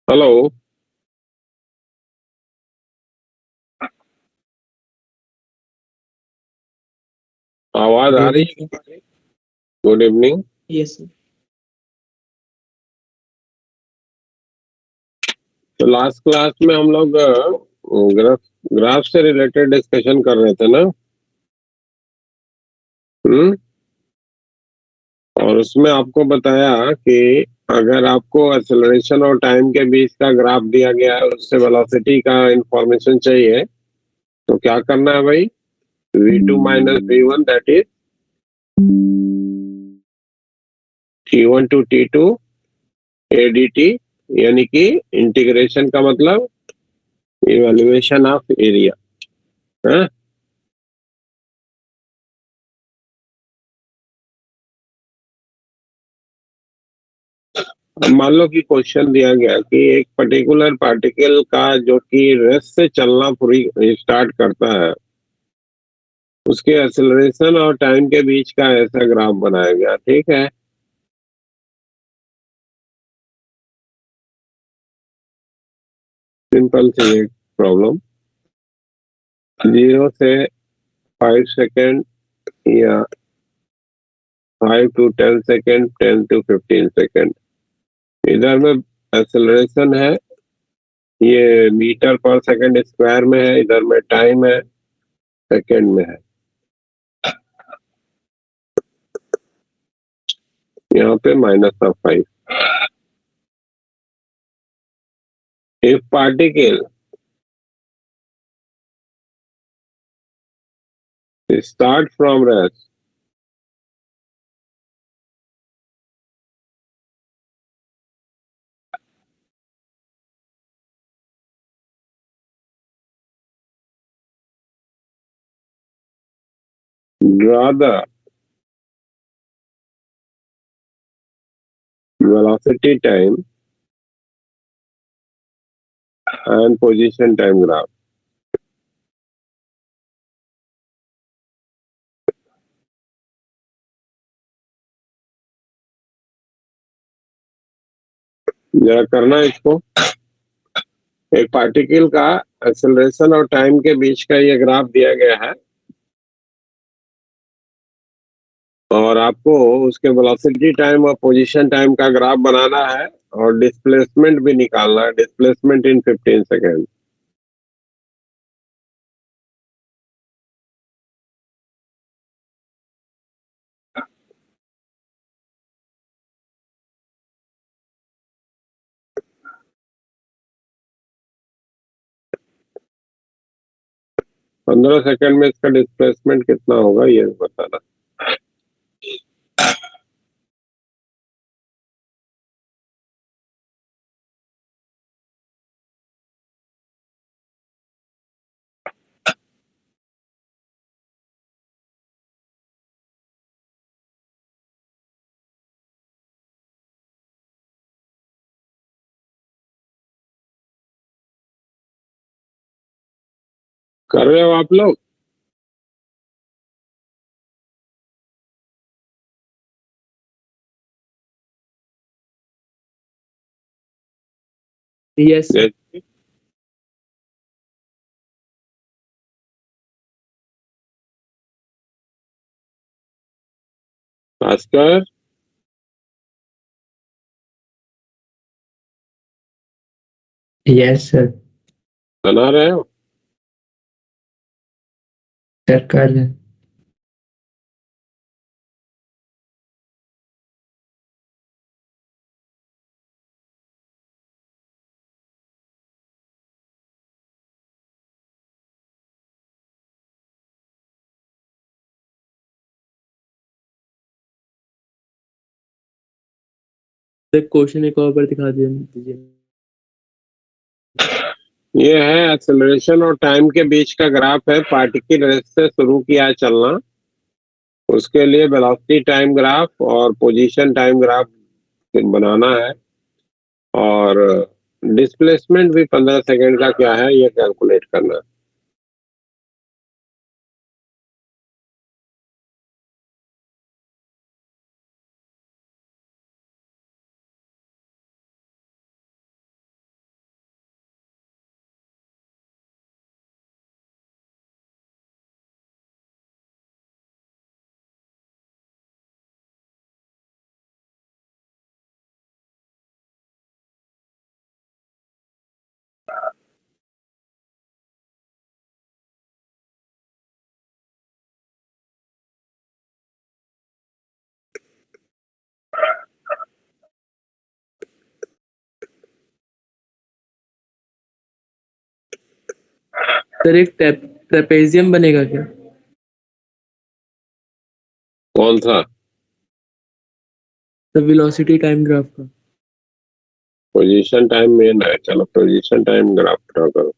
Hello. आवाज आ रही है? Good evening. Yes sir. तो लास्ट क्लास में हम लोग ग्राफ ग्राफ से रिलेटेड डिस्कशन कर रहे थे ना। और उसमें आपको बताया कि अगर आपको एक्सेलरेशन और टाइम के बीच का ग्राफ दिया गया है, उससे वेलोसिटी का इंफॉर्मेशन चाहिए, तो क्या करना है भाई? v2 minus v1 that is t1 to t2 adt, यानी कि इंटीग्रेशन का मतलब इवैल्यूएशन ऑफ एरिया है। मान लो कि क्वेश्चन दिया गया कि एक पर्टिकुलर पार्टिकल का जो कि रेस्ट से चलना पूरी स्टार्ट करता है, उसके एक्सेलरेशन और टाइम के बीच का ऐसा ग्राफ बनाया गया। ठीक है, सिंपल सी एक प्रॉब्लम। 0 से 5 सेकेंड या 5 to 10 सेकेंड, 10 to 15 सेकेंड, इधर में एक्सेलरेशन है, ये मीटर पर सेकेंड स्क्वायर में है, इधर में टाइम है, सेकेंड में है। यहाँ पे -5। If particle start from rest draw the velocity time and position time graph। जरा करना है इसको। एक पार्टिकल का एक्सेलरेशन और टाइम के बीच का ये ग्राफ दिया गया है, और आपको उसके वेलोसिटी टाइम और पोजीशन टाइम का ग्राफ बनाना है, और डिस्प्लेसमेंट भी निकालना है, डिस्प्लेसमेंट इन 15 सेकेंड। पंद्रह सेकेंड में इसका डिस्प्लेसमेंट कितना होगा ये बताना। कर रहे हो आप लोग? Yes sir. Bhaskar, yes sir. बना रहे हो? सर कर रहे हैं। क्वेश्चन एक और बार दिखा दीजिए। ये है एक्सेलरेशन और टाइम के बीच का ग्राफ है। पार्टिकल रेस्ट से शुरू किया है चलना, उसके लिए वेलोसिटी टाइम ग्राफ और पोजीशन टाइम ग्राफ बनाना है, और डिस्प्लेसमेंट भी 15 सेकेंड का क्या है ये कैलकुलेट करना है। सर एक ट्रेपेजियम बनेगा क्या? कौन सा? सर वेलोसिटी टाइम ग्राफ का। पोजीशन टाइम मेन है, चलो पोजीशन टाइम ग्राफ ड्रॉ करो।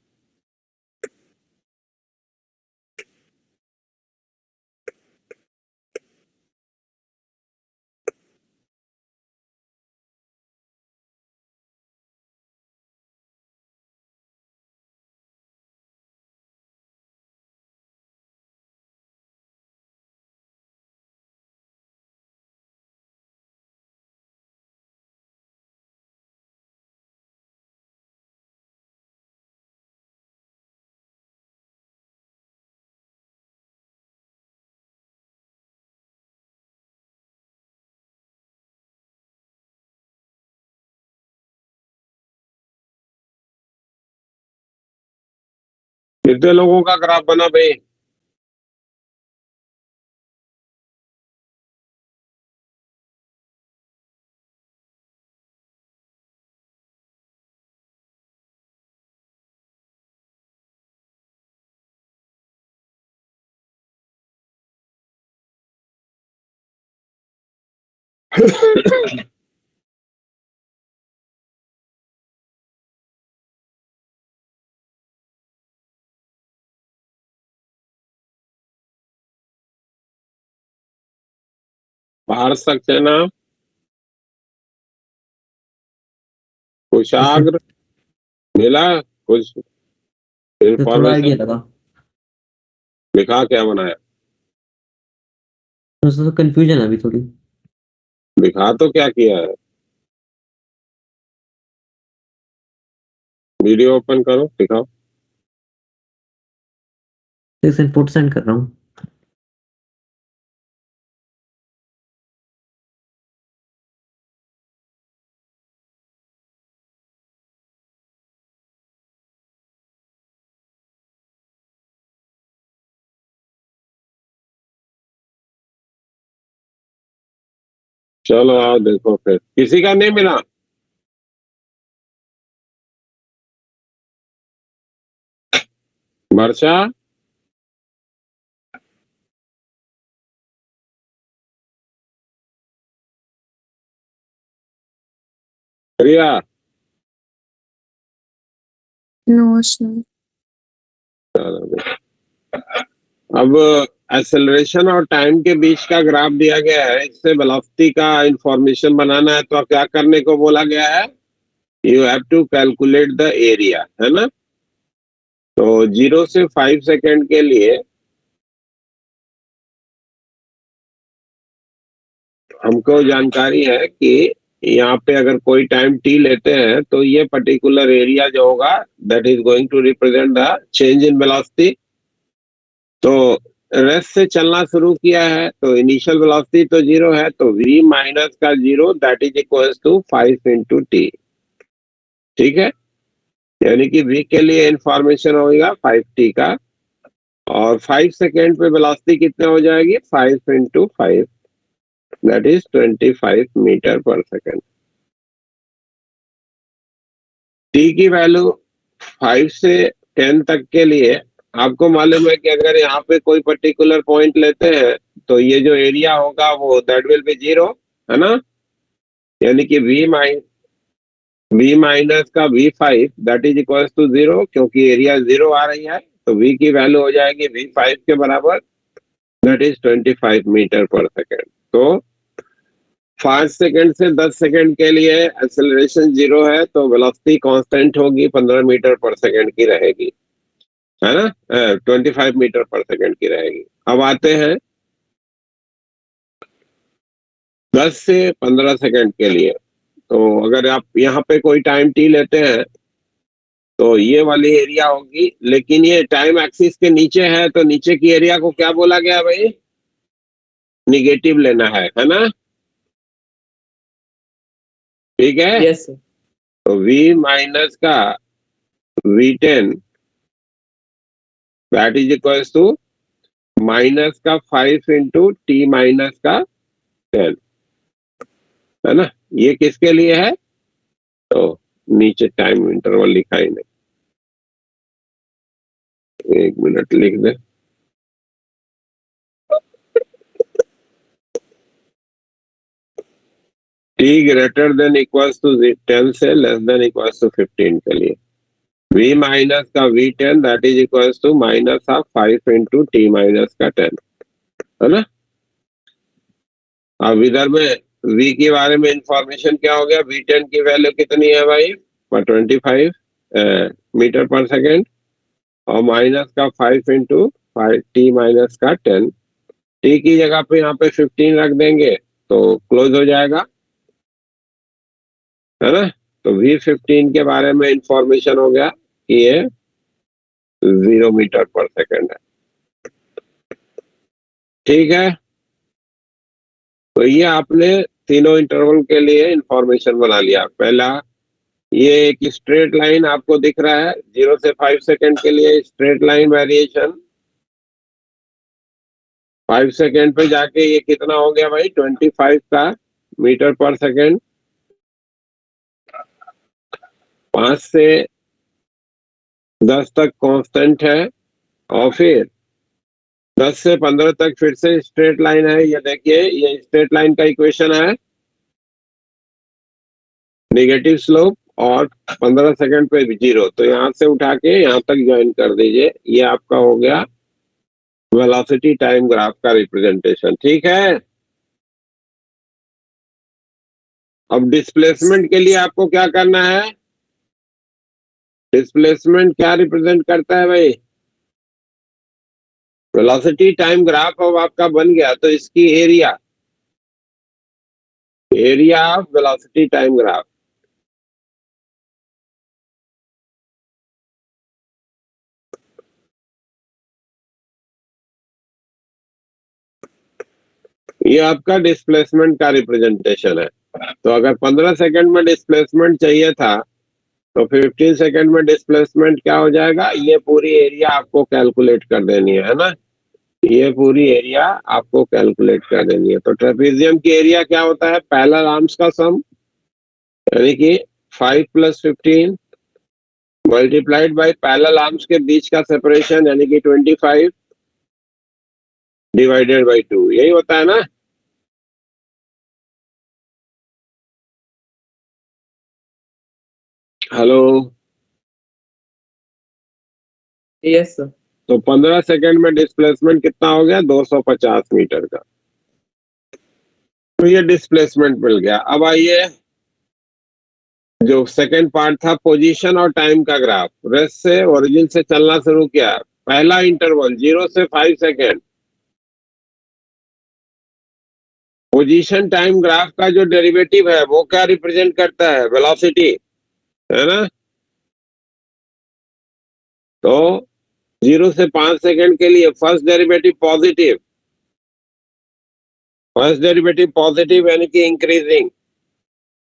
कितने लोगों का ग्राफ बना भाई? बाहर सकते ना? कुशाग्र मिला कुछ तो थोड़ा इंफॉर्मेशन? आइडिया लगा। दिखा क्या बनाया? तो कंफ्यूजन है अभी थोड़ी। दिखा तो क्या किया है? वीडियो ओपन करो, दिखाओ। एक इनपुट सेंड कर रहा हूँ। चलो आओ देखो, फिर किसी का नहीं मिला? वर्षा, प्रिया, नो सर। अब एक्सेलरेशन और टाइम के बीच का ग्राफ दिया गया है, इससे वेलोसिटी का इंफॉर्मेशन बनाना है, तो क्या करने को बोला गया है? You have to calculate the area, है ना? तो 0 से 5 सेकेंड के लिए हमको जानकारी है कि यहाँ पे अगर कोई टाइम टी लेते हैं तो ये पर्टिकुलर एरिया जो होगा that is going to represent the change in velocity. तो रेस्ट से चलना शुरू किया है तो इनिशियल वेलोसिटी तो 0 है, तो v माइनस का 0 that is equals to 5 into t. ठीक है, यानी कि v के लिए इंफॉर्मेशन होगा 5t का, और 5 सेकेंड पे वेलोसिटी कितने हो जाएगी? 5 इंटू 5 दैट इज 25 मीटर पर सेकेंड। टी की वैल्यू 5 से 10 तक के लिए आपको मालूम है कि अगर यहाँ पे कोई पर्टिकुलर पॉइंट लेते हैं तो ये जो एरिया होगा वो दैट विल बी 0, है ना? यानी कि v माइनस का v5 that is equal to 0, क्योंकि एरिया 0 आ रही है तो v की वैल्यू हो जाएगी v5 के बराबर, दैट इज 25 मीटर पर सेकेंड। तो 5 सेकेंड से 10 सेकेंड के लिए एक्सेलरेशन 0 है तो वेलोसिटी कांस्टेंट होगी, 15 मीटर पर सेकेंड की रहेगी, है ना? 25 मीटर पर सेकेंड की रहेगी। अब आते हैं 10 से 15 सेकेंड के लिए। तो अगर आप यहाँ पे कोई टाइम टी लेते हैं तो ये वाली एरिया होगी, लेकिन ये टाइम एक्सिस के नीचे है तो नीचे की एरिया को क्या बोला गया भाई? निगेटिव लेना है ना? ठीक है। Yes sir. तो v माइनस का v10 that is equal to minus का 5 इंटू टी माइनस का 10, है ना? ये किसके लिए है? तो नीचे टाइम इंटरवल लिखा ही नहीं। एक मिनट लिख दे। t greater than equals to 10 से लेस देन इक्वल्स टू 15 के लिए v माइनस का v10 that is equals to minus of 5 into t minus का 10, है ना। अब इधर में v के बारे में इंफॉर्मेशन क्या हो गया, v10 की वैल्यू कितनी है भाई, 25 मीटर पर सेकेंड, और माइनस का 5 इंटू टी माइनस का 10, टी की जगह पे यहाँ पे 15 रख देंगे तो क्लोज हो जाएगा, है ना। तो v15 के बारे में इंफॉर्मेशन हो गया कि ये 0 मीटर पर सेकेंड है, ठीक है। तो ये आपने तीनों इंटरवल के लिए इंफॉर्मेशन बना लिया। पहला, ये एक स्ट्रेट लाइन आपको दिख रहा है 0 से 5 सेकेंड के लिए स्ट्रेट लाइन वेरिएशन, 5 सेकेंड पे जाके ये कितना हो गया भाई, 25 का मीटर पर सेकेंड। 5 से 10 तक कांस्टेंट है, और फिर 10 से 15 तक फिर से स्ट्रेट लाइन है। ये देखिए, ये स्ट्रेट लाइन का इक्वेशन है, नेगेटिव स्लोप और 15 सेकंड पे 0, तो यहां से उठा के यहां तक ज्वाइन कर दीजिए। ये आपका हो गया वेलोसिटी टाइम ग्राफ का रिप्रेजेंटेशन, ठीक है। अब डिस्प्लेसमेंट के लिए आपको क्या करना है, डिस्प्लेसमेंट क्या रिप्रेजेंट करता है भाई, वेलोसिटी टाइम ग्राफ अब आपका बन गया, तो इसकी area of velocity time graph, ये आपका डिस्प्लेसमेंट का रिप्रेजेंटेशन है। तो अगर 15 सेकंड में डिस्प्लेसमेंट चाहिए था तो 15 सेकंड में डिस्प्लेसमेंट क्या हो जाएगा, ये पूरी एरिया आपको कैलकुलेट कर देनी है ना, ये पूरी एरिया आपको कैलकुलेट कर देनी है। तो ट्रेपेजियम की एरिया क्या होता है, पैरेलल आर्म्स का सम, यानी कि 5 + 15 मल्टीप्लाइड बाय पैरेलल आर्म्स के बीच का सेपरेशन, यानी कि 25 डिवाइडेड बाय 2, यही होता है ना। Hello, yes sir. तो 15 सेकंड में डिस्प्लेसमेंट कितना हो गया, 250 मीटर का। तो ये डिस्प्लेसमेंट मिल गया। अब आइए, जो सेकंड पार्ट था, पोजीशन और टाइम का ग्राफ। रेस्ट से ओरिजिन से चलना शुरू किया, पहला इंटरवल 0 से 5 सेकंड, पोजीशन टाइम ग्राफ का जो डेरिवेटिव है वो क्या रिप्रेजेंट करता है, वेलोसिटी, है ना। तो 0 से 5 सेकंड के लिए फर्स्ट डेरिवेटिव पॉजिटिव यानी कि इंक्रीजिंग,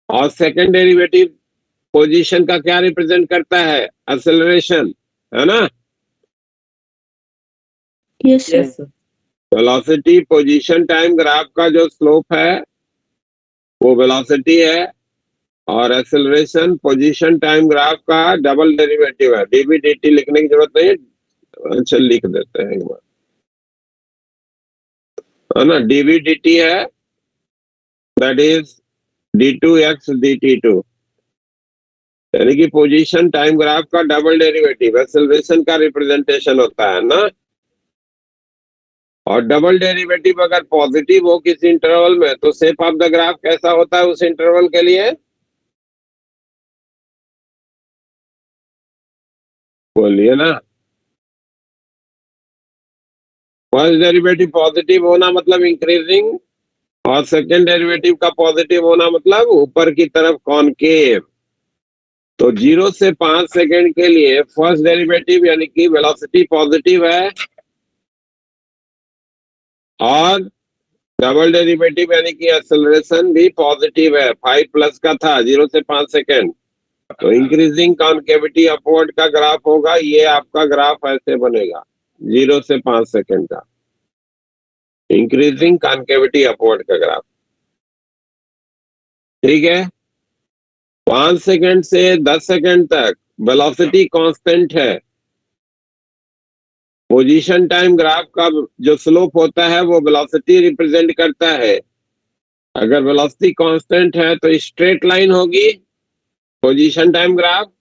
और सेकंड डेरिवेटिव पोजीशन का क्या रिप्रेजेंट करता है, एक्सेलरेशन, है ना। Yes sir. Yes sir. Velocity position time graph का जो स्लोप है वो वेलोसिटी है, और एक्सेलरेशन पोजीशन टाइम ग्राफ का डबल डेरिवेटिव है। डीवी dt लिखने की जरूरत नहीं है, अच्छा लिख देते हैं एक बार, है ना। डीवी dt है, दैट इज d2x dt2, यानी कि पोजीशन टाइम ग्राफ का डबल डेरिवेटिव एक्सेलरेशन का रिप्रेजेंटेशन होता है ना। और डबल डेरिवेटिव अगर पॉजिटिव हो किसी इंटरवल में तो शेप ऑफ द ग्राफ कैसा होता है उस इंटरवल के लिए, बोलिए ना। फर्स्ट डेरिवेटिव पॉजिटिव होना मतलब इंक्रीजिंग, और सेकेंड डेरिवेटिव का पॉजिटिव होना मतलब ऊपर की तरफ कॉनकेव। तो 0 से 5 सेकेंड के लिए फर्स्ट डेरिवेटिव यानी कि वेलोसिटी पॉजिटिव है, और डबल डेरिवेटिव यानी कि एक्सेलरेशन भी पॉजिटिव है, 5+ का था 0 से 5 सेकेंड। तो इंक्रीजिंग कॉनकेविटी अपवर्ड का ग्राफ होगा, ये आपका ग्राफ ऐसे बनेगा 0 से 5 सेकेंड का, इंक्रीजिंग कॉनकेविटी अपवर्ड का ग्राफ, ठीक है। 5 सेकेंड से 10 सेकेंड तक वेलोसिटी कांस्टेंट है, पोजीशन टाइम ग्राफ का जो स्लोप होता है वो वेलोसिटी रिप्रेजेंट करता है। अगर वेलोसिटी कांस्टेंट है तो स्ट्रेट लाइन होगी position time graph.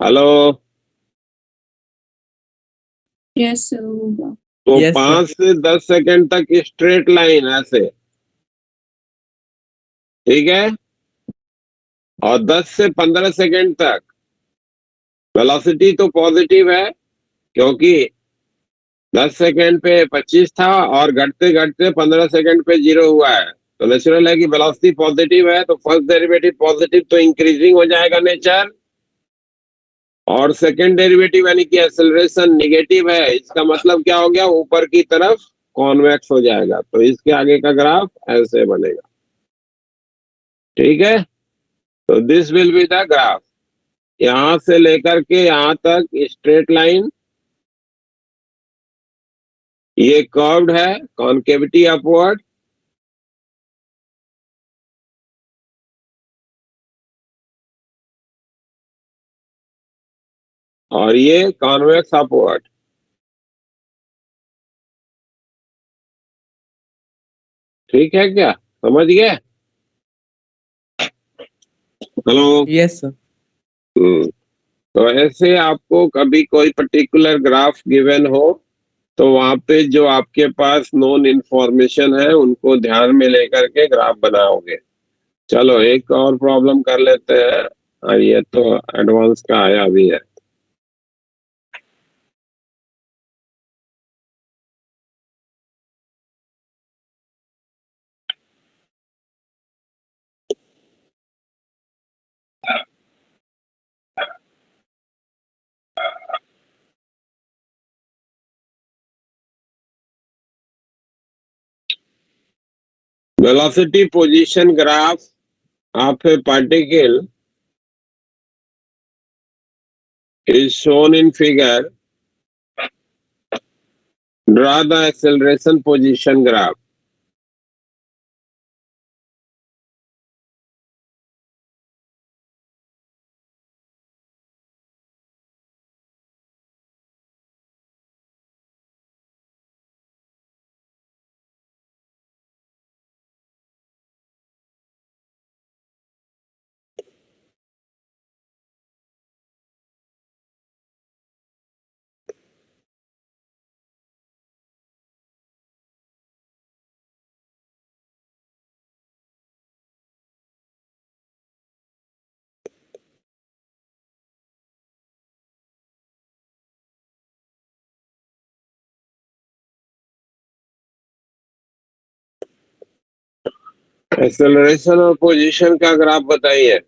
Hello, yes sir होगा। तो Yes, sir. 5 से 10 सेकंड तक स्ट्रेट लाइन ऐसे, ठीक है। और 10 से 15 सेकंड तक वेलोसिटी तो पॉजिटिव है, क्योंकि 10 सेकंड पे 25 था और घटते घटते 15 सेकंड पे 0 हुआ है, तो नेचुरल है कि वेलोसिटी पॉजिटिव है, तो फर्स्ट डेरिवेटिव पॉजिटिव तो इंक्रीजिंग हो जाएगा नेचर। और सेकंड डेरिवेटिव यानी कि एक्सेलरेशन नेगेटिव है, इसका मतलब क्या हो गया, ऊपर की तरफ कॉन्वेक्स हो जाएगा। तो इसके आगे का ग्राफ ऐसे बनेगा, ठीक है। तो this will be the graph, यहां से लेकर के यहां तक स्ट्रेट लाइन, ये कर्व्ड है, कॉन्केविटी अपवर्ड, और ये कॉन्वेक्स अपवर्ड। ठीक है, क्या समझ गए? हेलो। Yes, sir. तो ऐसे आपको कभी कोई पर्टिकुलर ग्राफ गिवन हो तो वहां पे जो आपके पास नोन इंफॉर्मेशन है उनको ध्यान में लेकर के ग्राफ बनाओगे। चलो एक और प्रॉब्लम कर लेते हैं, और ये तो एडवांस का आया भी है। Velocity position graph of a particle is shown in figure. Draw the acceleration position graph. Acceleration और पोजीशन का ग्राफ बताइए,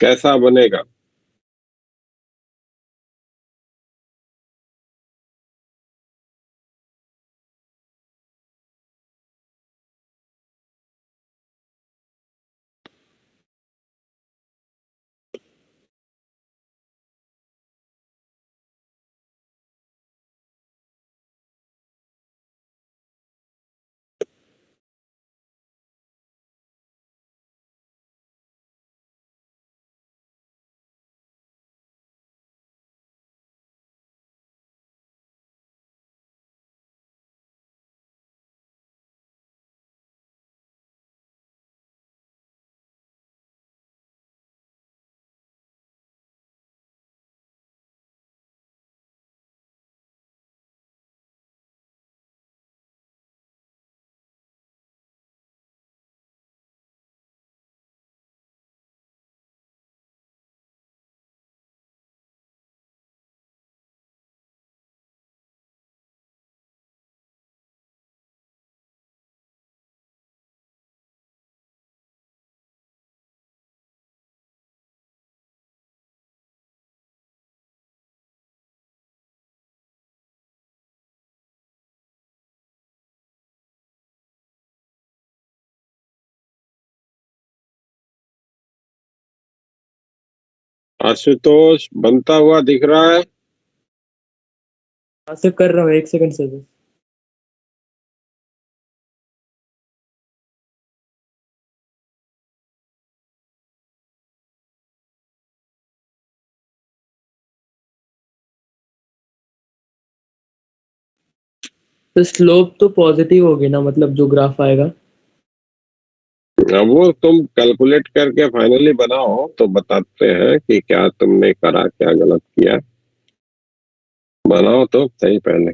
कैसा बनेगा? आशुतोष बनता हुआ दिख रहा है? हाँ सर, कर रहा हूँ, 1 सेकंड सर। तो स्लोप तो पॉजिटिव होगी ना, मतलब जो ग्राफ आएगा। अब वो तुम कैलकुलेट करके फाइनली बनाओ तो बताते हैं कि क्या तुमने करा, क्या गलत किया। बनाओ तो सही पहले।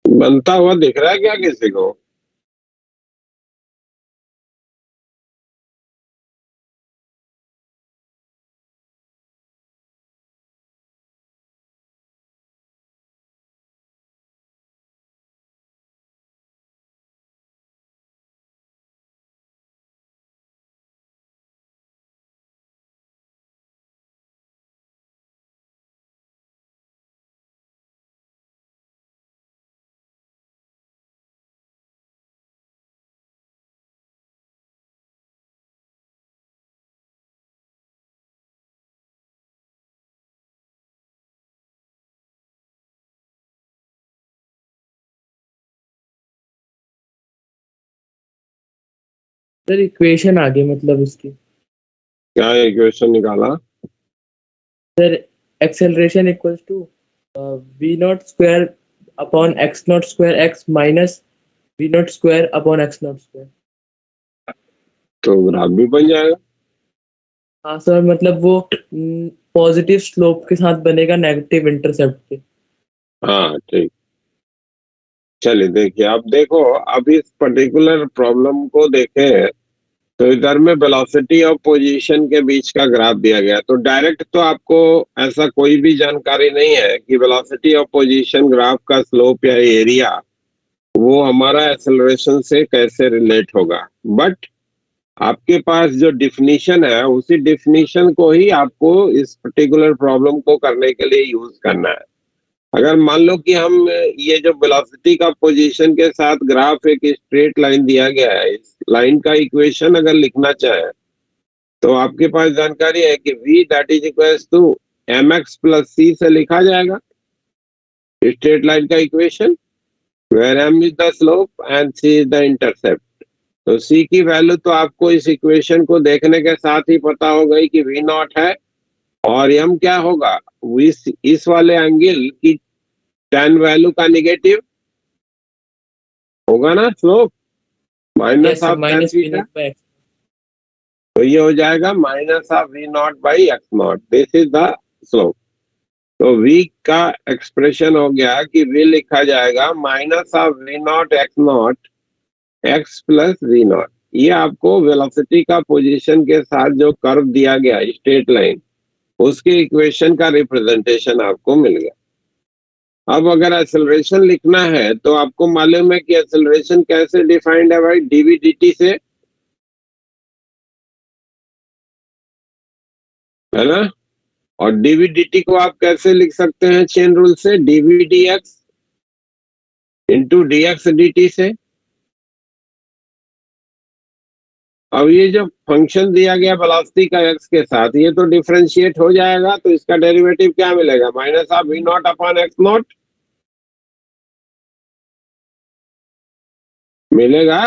बनता हुआ दिख रहा है क्या किसी को? सर इक्वेशन आ गई मतलब इसकी। क्या इक्वेशन निकाला? Sir acceleration equals to v not square upon x not square x minus v not square upon x not square. तो ग्राफ भी बन जाएगा। हाँ सर, मतलब वो पॉजिटिव स्लोप के साथ बनेगा नेगेटिव इंटरसेप्ट पे। हाँ ठीक। चलिए देखिए, अब देखो, अब इस पर्टिकुलर प्रॉब्लम को देखें तो इधर में वेलोसिटी और पोजीशन के बीच का ग्राफ दिया गया। तो डायरेक्ट तो आपको ऐसा कोई भी जानकारी नहीं है कि वेलोसिटी और पोजीशन ग्राफ का स्लोप या एरिया वो हमारा एक्सेलरेशन से कैसे रिलेट होगा। बट आपके पास जो डिफिनीशन है उसी डिफिनीशन को ही आपको इस पर्टिकुलर प्रॉब्लम को करने के लिए यूज करना है। अगर मान लो कि हम ये जो वेलोसिटी का पोजीशन के साथ ग्राफ एक स्ट्रेट लाइन दिया गया है, इस लाइन का इक्वेशन अगर लिखना चाहे तो आपके पास जानकारी है कि v that is equals to mx plus c से लिखा जाएगा स्ट्रेट लाइन का equation, where m is the slope and c is the intercept. तो c की वैल्यू तो आपको इस इक्वेशन को देखने के साथ ही पता हो गई कि v नॉट है, और m क्या होगा, इस वाले एंगल की tan वैल्यू का निगेटिव होगा ना slope, minus yes sir, of tan minus v theta. Not by x. तो ये हो जाएगा minus of v not by x not, this is the slope. तो v का एक्सप्रेशन हो गया कि v लिखा जाएगा minus of v not x not x plus v not. ये आपको वेलोसिटी का पोजीशन के साथ जो कर्व दिया गया स्ट्रेट लाइन, उसके इक्वेशन का रिप्रेजेंटेशन आपको मिल गया। अब अगर एक्सेलरेशन लिखना है तो आपको मालूम है कि एक्सेलरेशन कैसे डिफाइंड है भाई, डीवी dt से, है ना। और डीवी dt को आप कैसे लिख सकते हैं चेन रूल से, dv dx into dx dt से। अब ये जो फंक्शन दिया गया वेलोसिटी का x के साथ, ये तो डिफरेंशिएट हो जाएगा, तो इसका डेरिवेटिव क्या मिलेगा, minus of v not upon x not मिलेगा।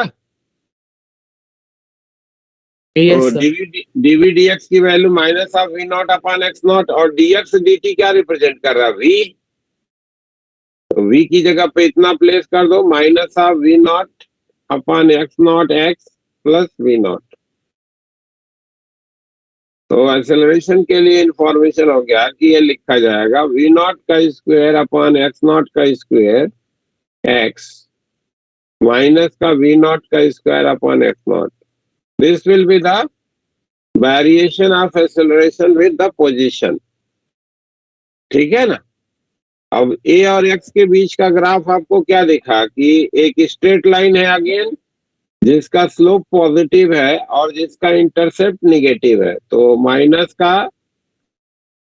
तो यस सर। डीवी dx की value minus of v not upon x not, और dx dt क्या रिप्रेजेंट कर रहा है, v। तो v की जगह पे इतना प्लेस कर दो, minus of v not upon x not x plus v not. तो एक्सेलरेशन के लिए इंफॉर्मेशन हो गया कि ये लिखा जाएगा v नॉट का स्क्वायर अपॉन एक्स नॉट का स्क्वायर एक्स माइनस का वी नॉट का square upon x not, this will be the variation of acceleration with the position. ठीक है ना। अब ए और एक्स के बीच का ग्राफ आपको क्या दिखा कि एक स्ट्रेट लाइन है अगेन, जिसका स्लोप पॉजिटिव है और जिसका इंटरसेप्ट निगेटिव है। तो माइनस का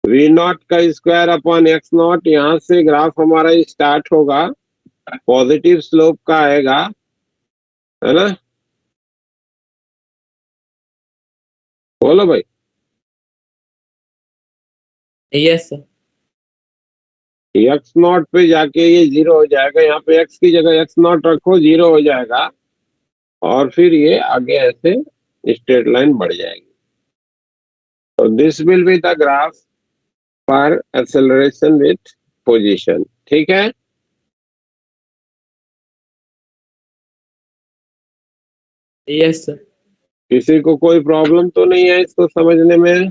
वी नॉट का स्क्वायर अपॉन एक्स नॉट, यहां से ग्राफ हमारा स्टार्ट होगा, पॉजिटिव स्लोप का आएगा, है ना। बोलो भाई। Yes sir. एक्स नॉट पे जाके ये जीरो हो जाएगा, यहाँ पे एक्स की जगह एक्स नॉट रखो, जीरो हो जाएगा, और फिर ये आगे ऐसे स्ट्रेट लाइन बढ़ जाएगी। तो this will be the graph for acceleration with position. ठीक है। Yes sir. किसी को कोई प्रॉब्लम तो नहीं है इसको समझने में?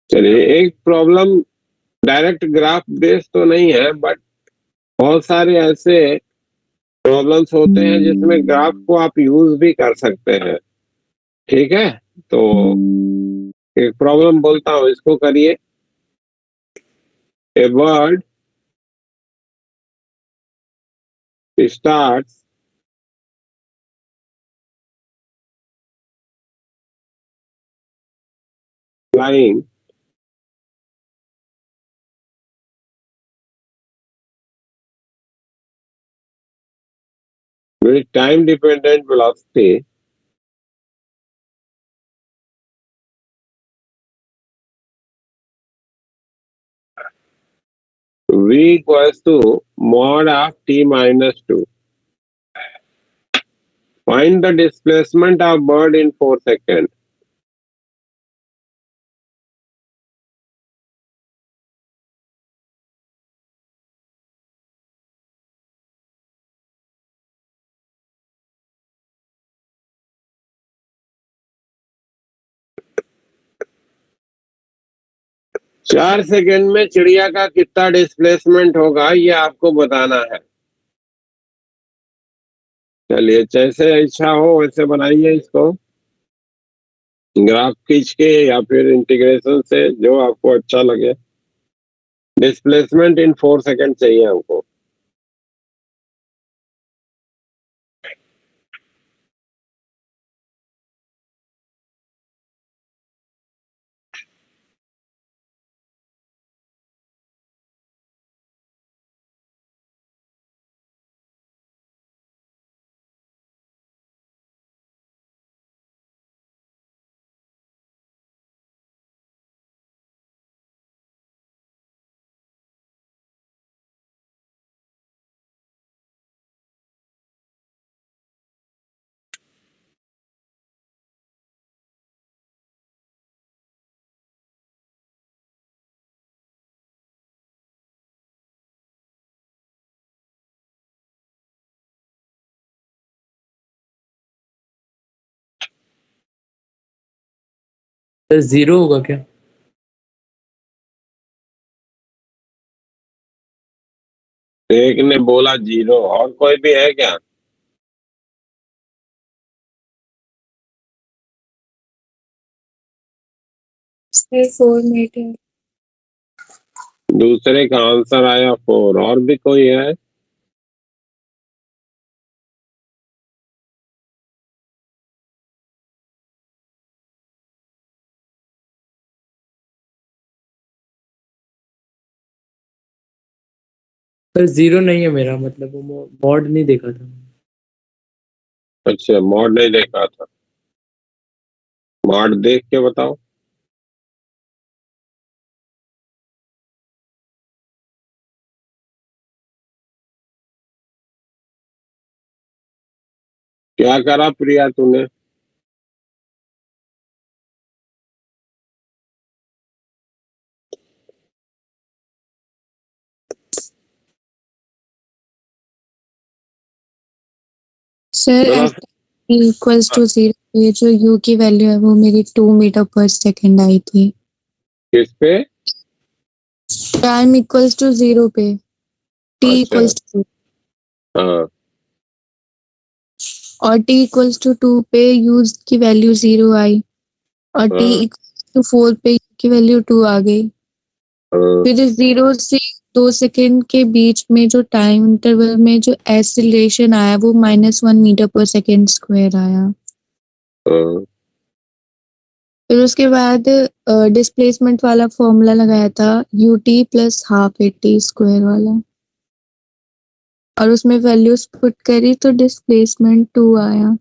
चलिए, एक प्रॉब्लम डायरेक्ट ग्राफ बेस्ड तो नहीं है, बट बहुत सारे ऐसे प्रॉब्लम्स होते हैं जिसमें ग्राफ को आप यूज भी कर सकते हैं। ठीक है। तो एक प्रॉब्लम बोलता हूं, इसको करिए। ए bird starts flying with time dependent velocity v equals to mod of t minus 2. Find the displacement of bird in 4 seconds. चार सेकंड में चिड़िया का कितना डिस्प्लेसमेंट होगा ये आपको बताना है। चलिए, जैसे इच्छा हो वैसे बनाइए इसको, ग्राफ खींच के या फिर इंटीग्रेशन से, जो आपको अच्छा लगे। डिस्प्लेसमेंट इन 4 सेकंड चाहिए हमको। सर जीरो होगा क्या? एक ने बोला जीरो, और कोई भी है क्या? Sir, 4 meter. दूसरे का आंसर आया 4, और भी कोई है? सर जीरो नहीं है मेरा, मतलब वो मॉड नहीं देखा था। अच्छा, मॉड नहीं देखा था। मॉड देख के बताओ। क्या करा प्रिया तूने? Sir, चलो, after इक्वल्स टू 0 ये जो u की वैल्यू है वो मेरी 2 मीटर पर सेकंड आई थी। किस पे? टाइम इक्वल्स टू 0 पे t अच्छा, इक्वल्स टू हाँ, और t इक्वल्स टू 2 पे u की वैल्यू 0 आई और t हाँ, इक्वल्स टू 4 पे u की वैल्यू 2 आ गई। हाँ, फिर 0 से 2 सेकंड के बीच में जो टाइम इंटरवल में जो एक्सीलरेशन आया वो -1 मीटर पर सेकंड स्क्वायर आया। हाँ, फिर उसके बाद डिस्प्लेसमेंट वाला फॉर्मूला लगाया था ut plus half eighty square वाला और उसमें वैल्यूज पुट करी तो डिस्प्लेसमेंट 2 आया।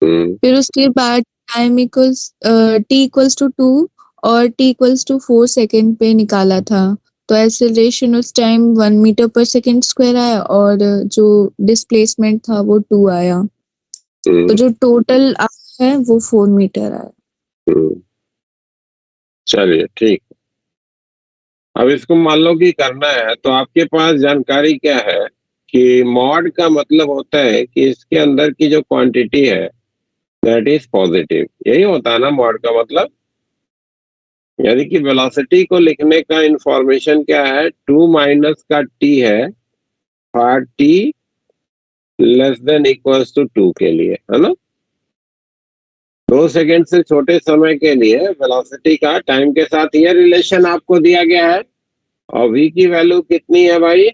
फिर उसके बाद time equals t equals to 2 और t इक्वल्स टू 4 सेकेंड पे निकाला था तो एक्सेलरेशन उस टाइम 1 मीटर पर सेकेंड स्क्वायर आया और जो डिस्प्लेसमेंट था वो 2 आया तो जो टोटल आया है वो 4 मीटर आया। चलिए ठीक। अब इसको मान लो कि करना है तो आपके पास जानकारी क्या है कि मॉड का मतलब होता है कि इसके अंदर की जो क्वांटिटी है दैट इज पॉजिटिव, यही होता है ना मॉड का मतलब। यानी कि वेलोसिटी को लिखने का इंफॉर्मेशन क्या है, 2 माइनस का टी है for t less than equals to 2 के लिए, है ना। 2 सेकेंड से छोटे समय के लिए वेलोसिटी का टाइम के साथ ये रिलेशन आपको दिया गया है और v की वैल्यू कितनी है भाई,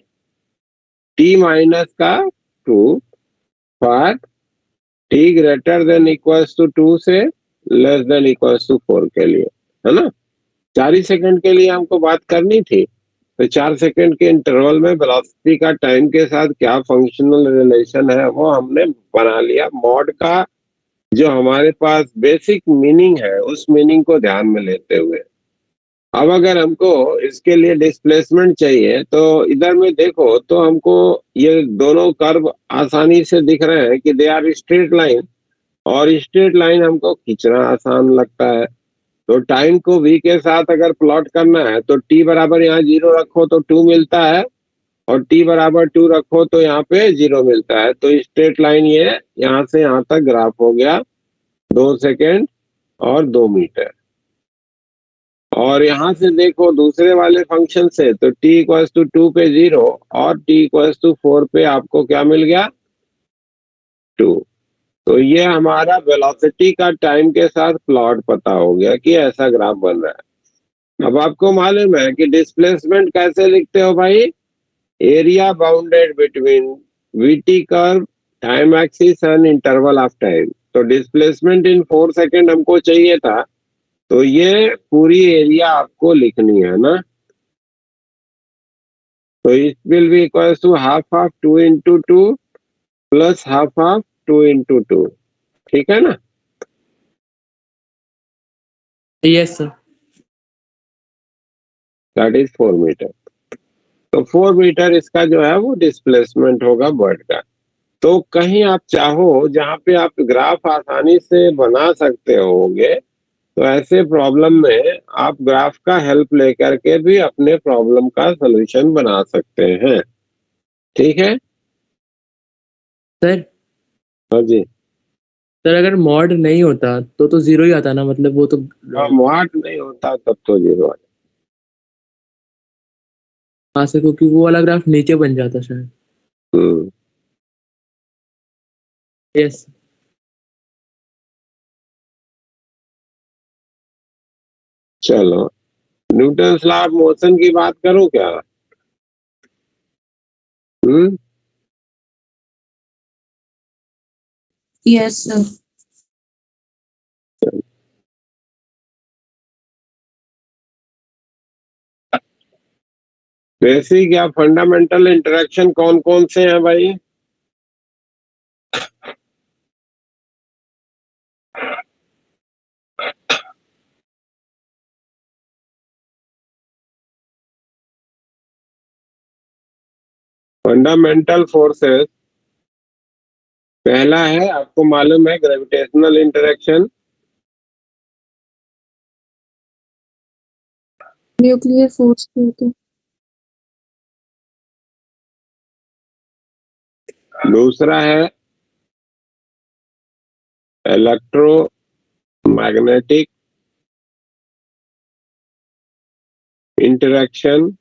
t माइनस का 2 for t greater than equals to 2 से लेस देन इक्वल्स टू 4 के लिए, है ना। 4 ही सेकंड के लिए हमको बात करनी थी तो 4 सेकंड के इंटरवल में वेलोसिटी का टाइम के साथ क्या फंक्शनल रिलेशन है वो हमने बना लिया। मॉड का जो हमारे पास बेसिक मीनिंग है उस मीनिंग को ध्यान में लेते हुए अब अगर हमको इसके लिए डिस्प्लेसमेंट चाहिए तो इधर में देखो तो हमको ये दोनों कर्व आसानी से दिख रहे हैं कि दे आर स्ट्रेट लाइन और स्ट्रेट लाइन हमको खींचना आसान लगता है। तो टाइम को v के साथ अगर प्लॉट करना है तो t बराबर यहाँ 0 रखो तो 2 मिलता है और t बराबर 2 रखो तो यहाँ पे 0 मिलता है। तो स्ट्रेट लाइन ये यहाँ से यहाँ तक ग्राफ हो गया 2 सेकेंड और 2 मीटर। और यहाँ से देखो दूसरे वाले फंक्शन से तो t इक्वल्स टू 2 पे 0 और t इक्वल्स टू 4 पे आपको क्या मिल गया 2। तो ये हमारा वेलोसिटी का टाइम के साथ प्लॉट पता हो गया कि ऐसा ग्राफ बन रहा है। अब आपको मालूम है कि डिस्प्लेसमेंट कैसे लिखते हो भाई, area bounded between VT curve time axis and interval of time. तो डिस्प्लेसमेंट इन 4 सेकेंड हमको चाहिए था तो ये पूरी एरिया आपको लिखनी है ना। तो it will be equal to half of 2 into 2 plus half of 2 into 2, ठीक है ना। Yes sir. That is 4 meter. तो 4 मीटर इसका जो है वो डिस्प्लेसमेंट होगा बर्ड का। तो कहीं आप चाहो जहां पे आप ग्राफ आसानी से बना सकते होगे तो ऐसे प्रॉब्लम में आप ग्राफ का हेल्प लेकर के भी अपने प्रॉब्लम का सलूशन बना सकते हैं, ठीक है। सर हाँ जी। सर अगर मॉड नहीं होता तो 0 ही आता ना, मतलब वो तो मॉड नहीं होता तब तो 0 है। हाँ सर, क्योंकि वो वाला ग्राफ नीचे बन जाता शायद। हम्म, यस। चलो न्यूटन लॉ ऑफ मोशन की बात करूं क्या। हम्म, यस सर। बेसिक या फंडामेंटल इंटरेक्शन कौन कौन से हैं भाई। फंडामेंटल फोर्सेस पहला है आपको मालूम है ग्रेविटेशनल इंटरेक्शन। न्यूक्लियर फोर्स के दूसरा है electromagnetic interaction,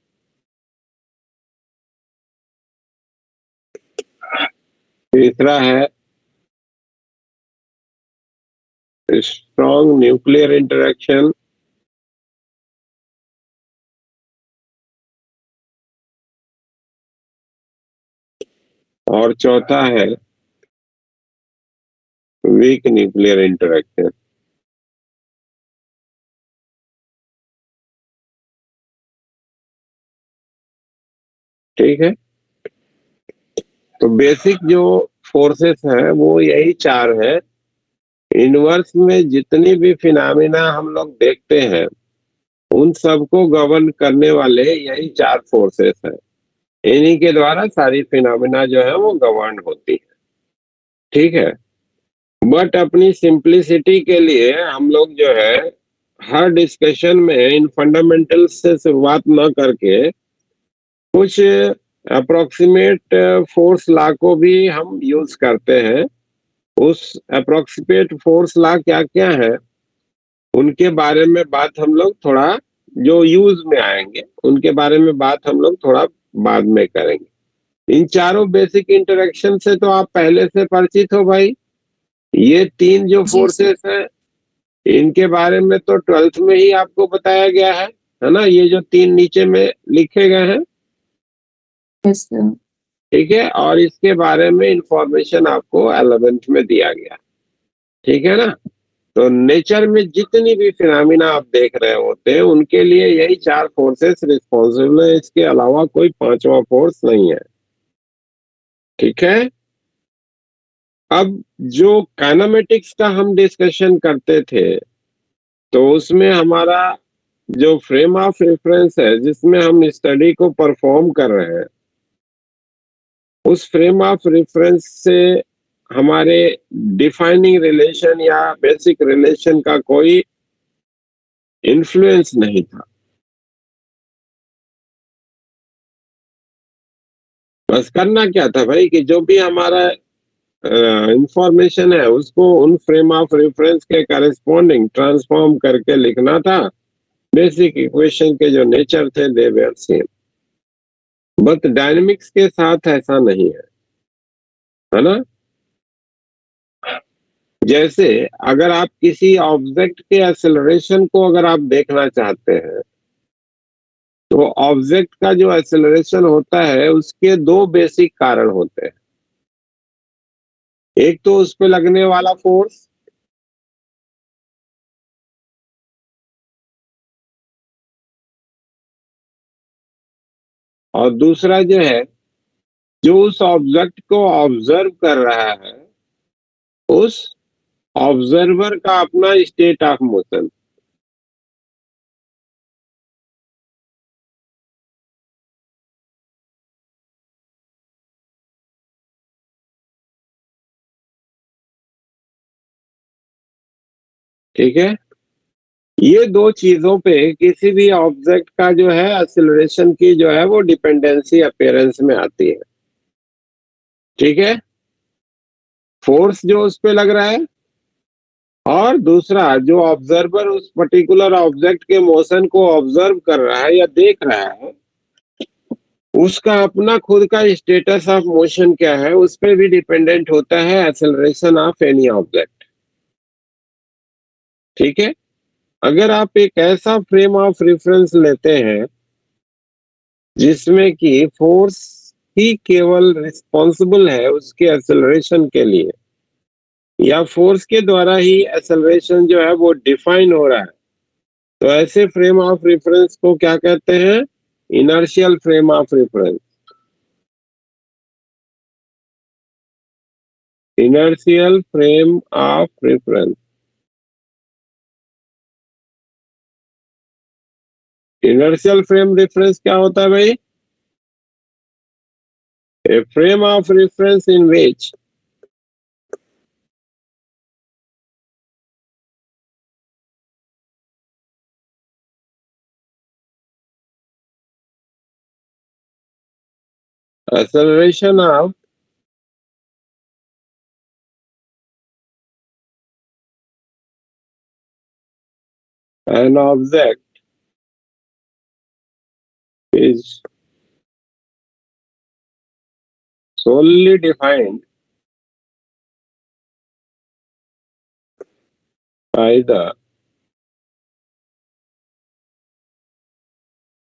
तीसरा है strong nuclear interaction, और चौथा है वीक न्यूक्लियर इंटरेक्शन। ठीक है, तो बेसिक जो फोर्सेस हैं वो यही चार है। यूनिवर्स में जितनी भी फिनोमेना हम लोग देखते हैं उन सबको गवर्न करने वाले यही चार फोर्सेस हैं। इन्हीं के द्वारा सारी फिनोमेना जो है वो गवर्न होती है। ठीक है, बट अपनी सिंप्लिसिटी के लिए हम लोग जो है हर डिस्कशन में इन फंडामेंटल्स से शुरुआत न करके कुछ अप्रोक्सीमेट फोर्स लॉ को भी हम यूज करते हैं। उस अप्रोक्सीमेट फोर्स लॉ क्या क्या है उनके बारे में बात हम लोग थोड़ा, जो यूज में आएंगे उनके बारे में बात हम लोग थोड़ा बाद में करेंगे। इन चारों बेसिक इंटरेक्शन से तो आप पहले से परिचित हो भाई। ये तीन जो जी फोर्सेस हैं इनके बारे में तो 12th में ही आपको बताया गया है ना। ये जो तीन नीचे में लिखे गए हैं, यस सर। ठीक है, और इसके बारे में इंफॉर्मेशन आपको 11th में दिया गया। ठीक है ना। तो नेचर में जितनी भी फिनोमिना आप देख रहे होते हैं उनके लिए यही चार फोर्सेस रिस्पॉन्सिबल है, इसके अलावा कोई पांचवा फोर्स नहीं है। ठीक है, अब जो काइनेमेटिक्स का हम डिस्कशन करते थे तो उसमें हमारा जो फ्रेम ऑफ रेफरेंस है जिसमें हम स्टडी को परफॉर्म कर रहे हैं, उस फ्रेम ऑफ रेफरेंस से हमारे डिफाइनिंग रिलेशन या बेसिक रिलेशन का कोई इन्फ्लुएंस नहीं था। बस करना क्या था भाई कि जो भी हमारा इंफॉर्मेशन है उसको उन फ्रेम ऑफ रेफरेंस के करेस्पॉन्डिंग ट्रांसफॉर्म करके लिखना था। बेसिक इक्वेशन के जो नेचर थे दे वर सेम, बट डायनेमिक्स के साथ ऐसा नहीं है ना। जैसे अगर आप किसी ऑब्जेक्ट के एक्सेलरेशन को अगर आप देखना चाहते हैं तो ऑब्जेक्ट का जो एक्सेलरेशन होता है उसके दो बेसिक कारण होते हैं। एक तो उस पे लगने वाला फोर्स, और दूसरा जो है जो उस ऑब्जेक्ट को ऑब्जर्व कर रहा है उस ऑब्जर्वर का अपना स्टेट ऑफ मोशन। ठीक है, ये दो चीजों पे किसी भी ऑब्जेक्ट का जो है एक्सेलरेशन की जो है वो डिपेंडेंसी अपीयरेंस में आती है। ठीक है, फोर्स जो उस पे लग रहा है और दूसरा जो ऑब्जर्वर उस पर्टिकुलर ऑब्जेक्ट के मोशन को ऑब्जर्व कर रहा है या देख रहा है उसका अपना खुद का स्टेटस ऑफ मोशन क्या है उस पर भी डिपेंडेंट होता है एक्सेलरेशन ऑफ एनी ऑब्जेक्ट। ठीक है, अगर आप एक ऐसा फ्रेम ऑफ रेफरेंस लेते हैं जिसमें कि फोर्स ही केवल रिस्पॉन्सिबल है उसके एक्सेलरेशन के लिए या फोर्स के द्वारा ही एक्सेलरेशन जो है वो डिफाइन हो रहा है, तो ऐसे फ्रेम ऑफ रेफरेंस को क्या कहते हैं? Inertial frame of reference. Inertial frame of reference. Inertial frame reference क्या होता है भाई? A frame of reference in which acceleration of an object is solely defined by the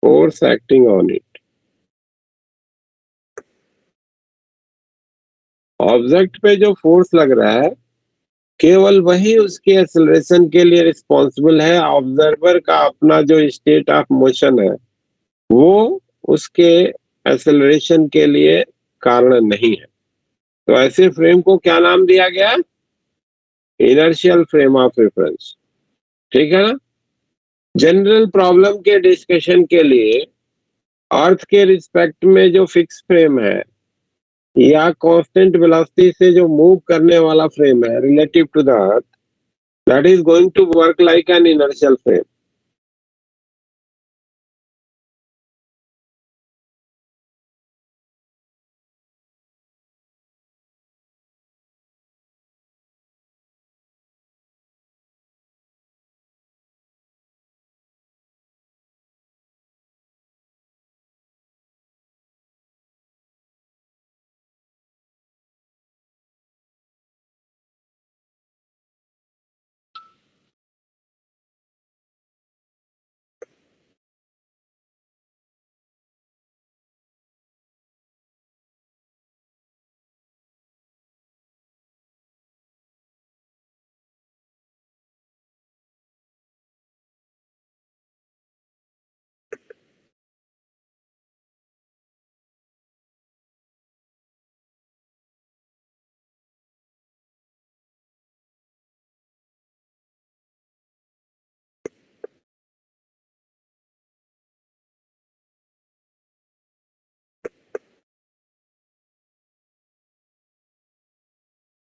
force acting on it. Object पे जो force लग रहा है केवल वही उसके एक्सेलरेशन के लिए रिस्पॉन्सिबल है। ऑब्जर्वर का अपना जो स्टेट ऑफ मोशन है वो उसके एक्सेलरेशन के लिए कारण नहीं है। तो ऐसे फ्रेम को क्या नाम दिया गया? Inertial frame of reference. ठीक है ना। जनरल प्रॉब्लम के डिस्कशन के लिए अर्थ के रिस्पेक्ट में जो फिक्स फ्रेम है या कांस्टेंट वेलोसिटी से जो मूव करने वाला फ्रेम है relative to the earth, that is going to work like an inertial frame.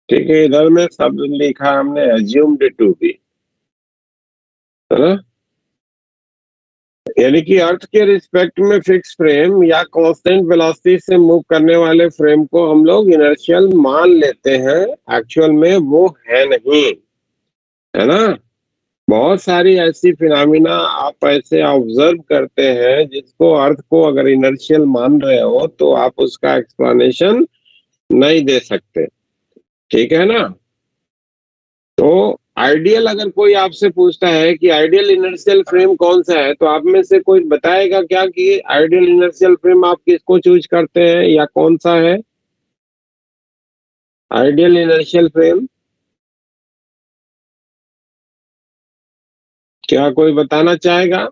ठीक है, इधर में शब्द लिखा हमने एज्यूम्ड टू बी, है ना। यानी कि अर्थ के रिस्पेक्ट में फिक्स फ्रेम या कांस्टेंट वेलोसिटी से मूव करने वाले फ्रेम को हम लोग इनर्शियल मान लेते हैं। एक्चुअल में वो है नहीं, है ना। बहुत सारी ऐसी फिनोमिना आप ऐसे ऑब्जर्व करते हैं जिसको अर्थ को अगर इनर्शियल मान रहे हो तो आप उसका एक्सप्लेनेशन नहीं दे सकते। ठीक है ना। तो आइडियल अगर कोई आपसे पूछता है कि आइडियल इनर्शियल फ्रेम कौन सा है, तो आप में से कोई बताएगा क्या कि आइडियल इनर्शियल फ्रेम आप किसको चूज करते हैं या कौन सा है आइडियल इनर्शियल फ्रेम? क्या कोई बताना चाहेगा?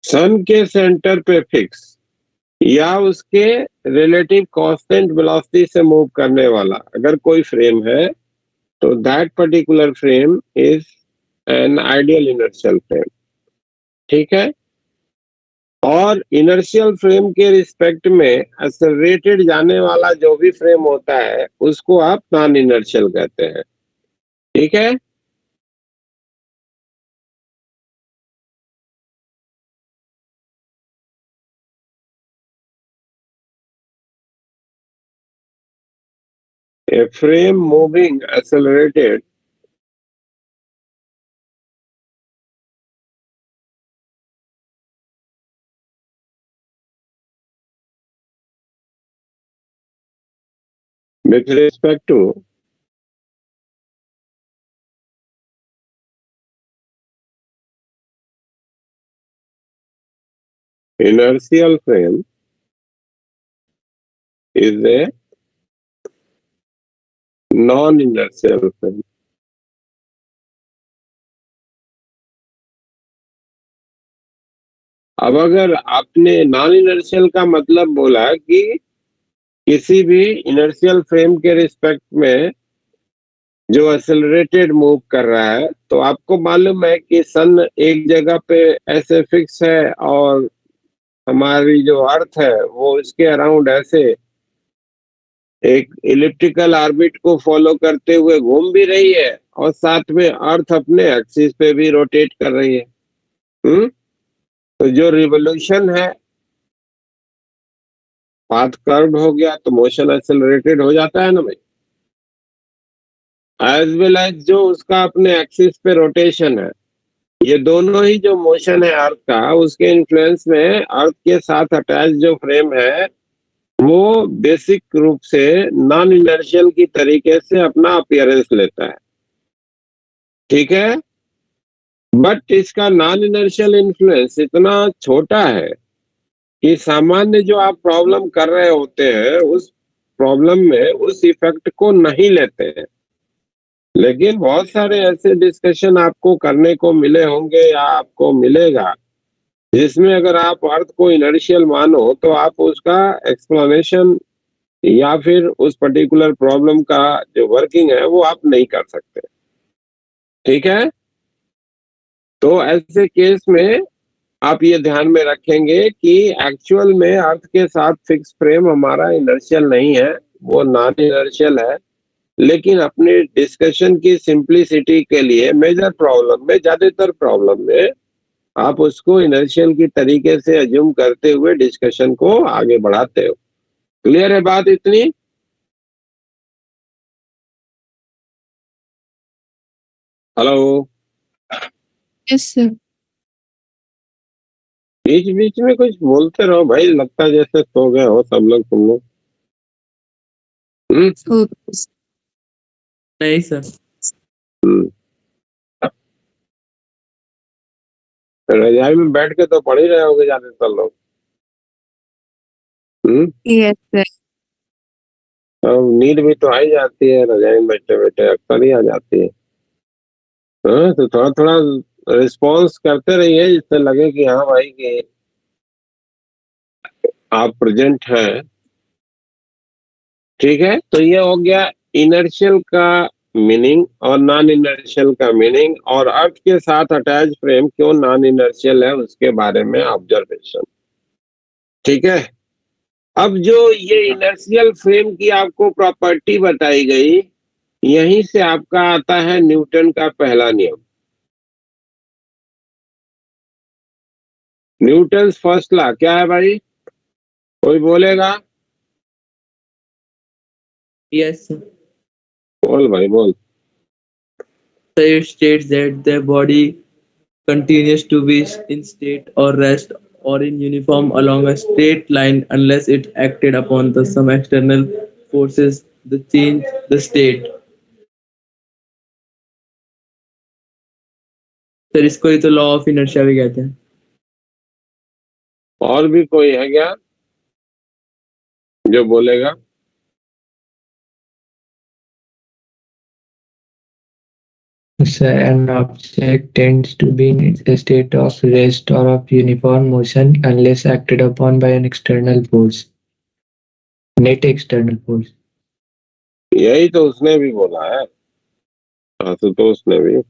सन के सेंटर पे फिक्स या उसके रिलेटिव कांस्टेंट वेलोसिटी से मूव करने वाला अगर कोई फ्रेम है तो that particular frame is an ideal inertial frame. ठीक है। और इनर्शियल फ्रेम के रिस्पेक्ट में एक्सेलरेटेड जाने वाला जो भी फ्रेम होता है उसको आप नॉन इनर्शियल कहते हैं। ठीक है। A frame moving accelerated with respect to inertial frame is a non-inertial frame. अब अगर आपने नॉन इनर्शियल का मतलब बोला कि किसी भी इनर्शियल फ्रेम के रिस्पेक्ट में जो एक्सेलरेटेड मूव कर रहा है, तो आपको मालूम है कि सन एक जगह पे ऐसे फिक्स है और हमारी जो अर्थ है वो इसके अराउंड ऐसे एक इलिप्टिकल ऑर्बिट को फॉलो करते हुए घूम भी रही है और साथ में अर्थ अपने एक्सिस पे भी रोटेट कर रही है। तो जो रिवोल्यूशन है, पाथ कर्व हो गया तो मोशन एक्सेलरेटेड हो जाता है ना भाई। एज वेल एज जो उसका अपने एक्सिस पे रोटेशन है, ये दोनों ही जो मोशन है अर्थ का, उसके इन्फ्लुएंस में अर्थ के साथ अटैच जो फ्रेम है वो बेसिक रूप से नॉन इनर्शियल की तरीके से अपना अपीयरेंस लेता है। ठीक है, बट इसका नॉन इनर्शियल इन्फ्लुएंस इतना छोटा है कि सामान्य जो आप प्रॉब्लम कर रहे होते हैं उस प्रॉब्लम में उस इफेक्ट को नहीं लेते हैं। लेकिन बहुत सारे ऐसे डिस्कशन आपको करने को मिले होंगे या आपको मिलेगा जिसमें अगर आप अर्थ को इनर्शियल मानो तो आप उसका एक्सप्लेनेशन या फिर उस पर्टिकुलर प्रॉब्लम का जो वर्किंग है वो आप नहीं कर सकते। ठीक है, तो ऐसे केस में आप ये ध्यान में रखेंगे कि एक्चुअल में अर्थ के साथ फिक्स फ्रेम हमारा इनर्शियल नहीं है, वो नॉन इनर्शियल है। लेकिन अपने डिस्कशन की सिंप्लिसिटी के लिए मेजर प्रॉब्लम में, ज्यादातर प्रॉब्लम में आप उसको इनर्शियल की तरीके से अज्यूम करते हुए डिस्कशन को आगे बढ़ाते हो। क्लियर है बात इतनी? Hello, yes sir. बीच बीच में कुछ बोलते रहो भाई, लगता है जैसे सो गए हो सब लोग तुम लोग। ओके नहीं सर। हम्म। रजाई में बैठ के तो पढ़ ही रहे होगे ज्यादातर लोग। Yes sir. अब नींद भी तो आ ही जाती है रजाई में बैठे बैठे, अक्सर ही आ जाती है। हाँ, तो थोड़ा थोड़ा रिस्पॉन्स करते रहिए जिससे लगे कि हाँ भाई कि आप प्रेजेंट हैं। ठीक है, तो ये हो गया इनर्शियल का मीनिंग और नॉन इनर्शियल का मीनिंग, और अर्थ के साथ अटैच फ्रेम क्यों नॉन इनर्शियल है उसके बारे में ऑब्जर्वेशन। ठीक है, अब जो ये इनर्शियल फ्रेम की आपको प्रॉपर्टी बताई गई, यहीं से आपका आता है न्यूटन का पहला नियम, न्यूटन फर्स्ट लॉ। क्या है भाई, कोई बोलेगा? Yes, sir. बोल भाई बोल। So it states that the body continues to be in state or rest or in uniform along a straight line unless it acted upon the some external forces the change the state. Sir इसको ही तो law of inertia भी कहते हैं। और भी कोई है क्या जो बोलेगा? Sir, an object tends to be in a state of rest or of uniform motion unless acted upon by an external force. Net external force. यही तो उसने भी बोला है, आशुतोष ने भी।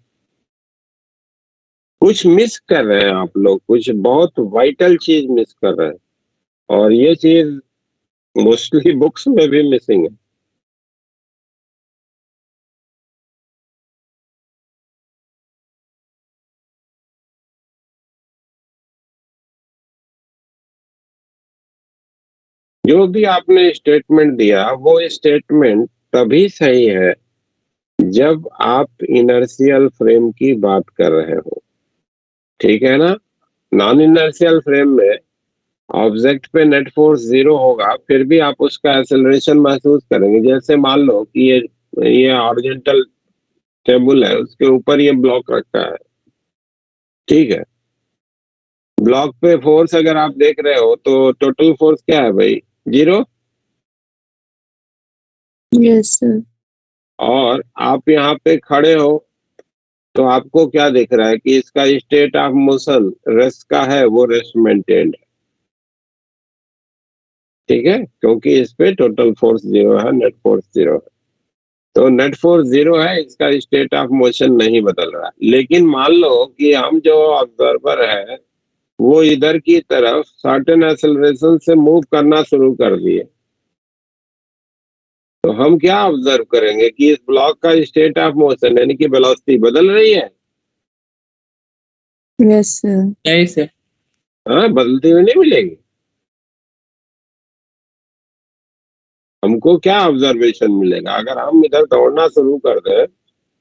कुछ मिस कर रहे हैं आप लोग, कुछ बहुत वाइटल चीज मिस कर रहे हैं, और ये चीज मोस्टली बुक्स में भी मिसिंग है। जो भी आपने स्टेटमेंट दिया वो स्टेटमेंट तभी सही है जब आप इनर्शियल फ्रेम की बात कर रहे हो। ठीक है ना? नॉन इनर्शियल फ्रेम में ऑब्जेक्ट पे नेट फोर्स 0 होगा, फिर भी आप उसका एक्सेलरेशन महसूस करेंगे। जैसे मान लो कि ये हॉरिजॉन्टल टेबल है, उसके ऊपर ये ब्लॉक रखा है। ठीक है, ब्लॉक पे फोर्स अगर आप देख रहे हो तो टोटल फोर्स क्या है भाई? 0। Yes sir. और आप यहाँ पे खड़े हो तो आपको क्या दिख रहा है कि इसका स्टेट ऑफ मोशन रेस्ट का है, वो रेस्ट मेंटेन्ड है। ठीक है, क्योंकि इस पे टोटल फोर्स 0 है, नेट फोर्स 0 है। तो नेट फोर्स 0 है, इसका स्टेट ऑफ मोशन नहीं बदल रहा। लेकिन मान लो कि हम जो ऑब्जर्वर है वो इधर की तरफ सर्टेन एक्सेलरेशन से मूव करना शुरू कर दिए, तो हम क्या ऑब्जर्व करेंगे कि इस ब्लॉक का स्टेट ऑफ मोशन यानी कि वेलोसिटी बदल रही है। Yes sir. नहीं सर। हाँ, बदलती हुई नहीं मिलेगी। हमको क्या ऑब्जर्वेशन मिलेगा, अगर हम इधर दौड़ना शुरू कर दें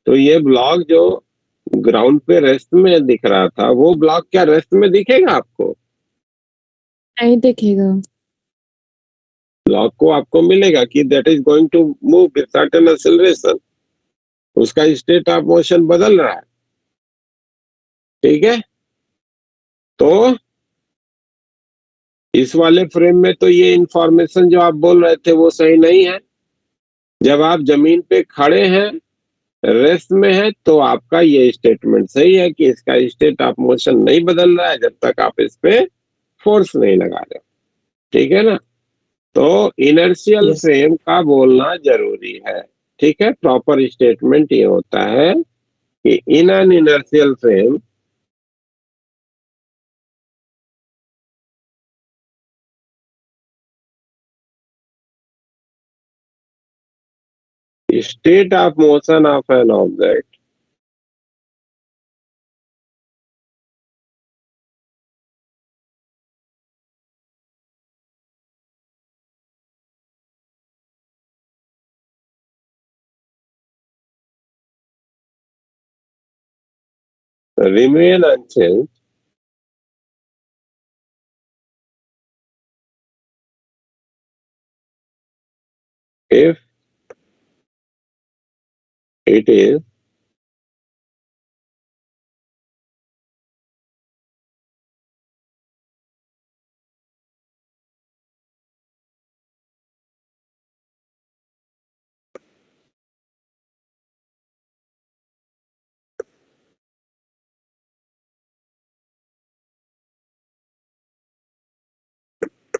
तो ये ब्लॉक जो ग्राउंड पे रेस्ट में दिख रहा था वो ब्लॉक क्या रेस्ट में दिखेगा आपको? नहीं दिखेगा। ब्लॉक को आपको मिलेगा कि that is going to move with certain acceleration, उसका स्टेट ऑफ मोशन बदल रहा है। ठीक है, तो इस वाले फ्रेम में तो ये इंफॉर्मेशन जो आप बोल रहे थे वो सही नहीं है। जब आप जमीन पे खड़े हैं, रेस्ट में है, तो आपका ये स्टेटमेंट सही है कि इसका स्टेट ऑफ मोशन नहीं बदल रहा है जब तक आप इस पे फोर्स नहीं लगा रहे। ठीक है ना? तो इनर्शियल Yes. फ्रेम का बोलना जरूरी है। ठीक है, प्रॉपर स्टेटमेंट ये होता है कि in an inertial frame state of motion of an object remain unchanged if it is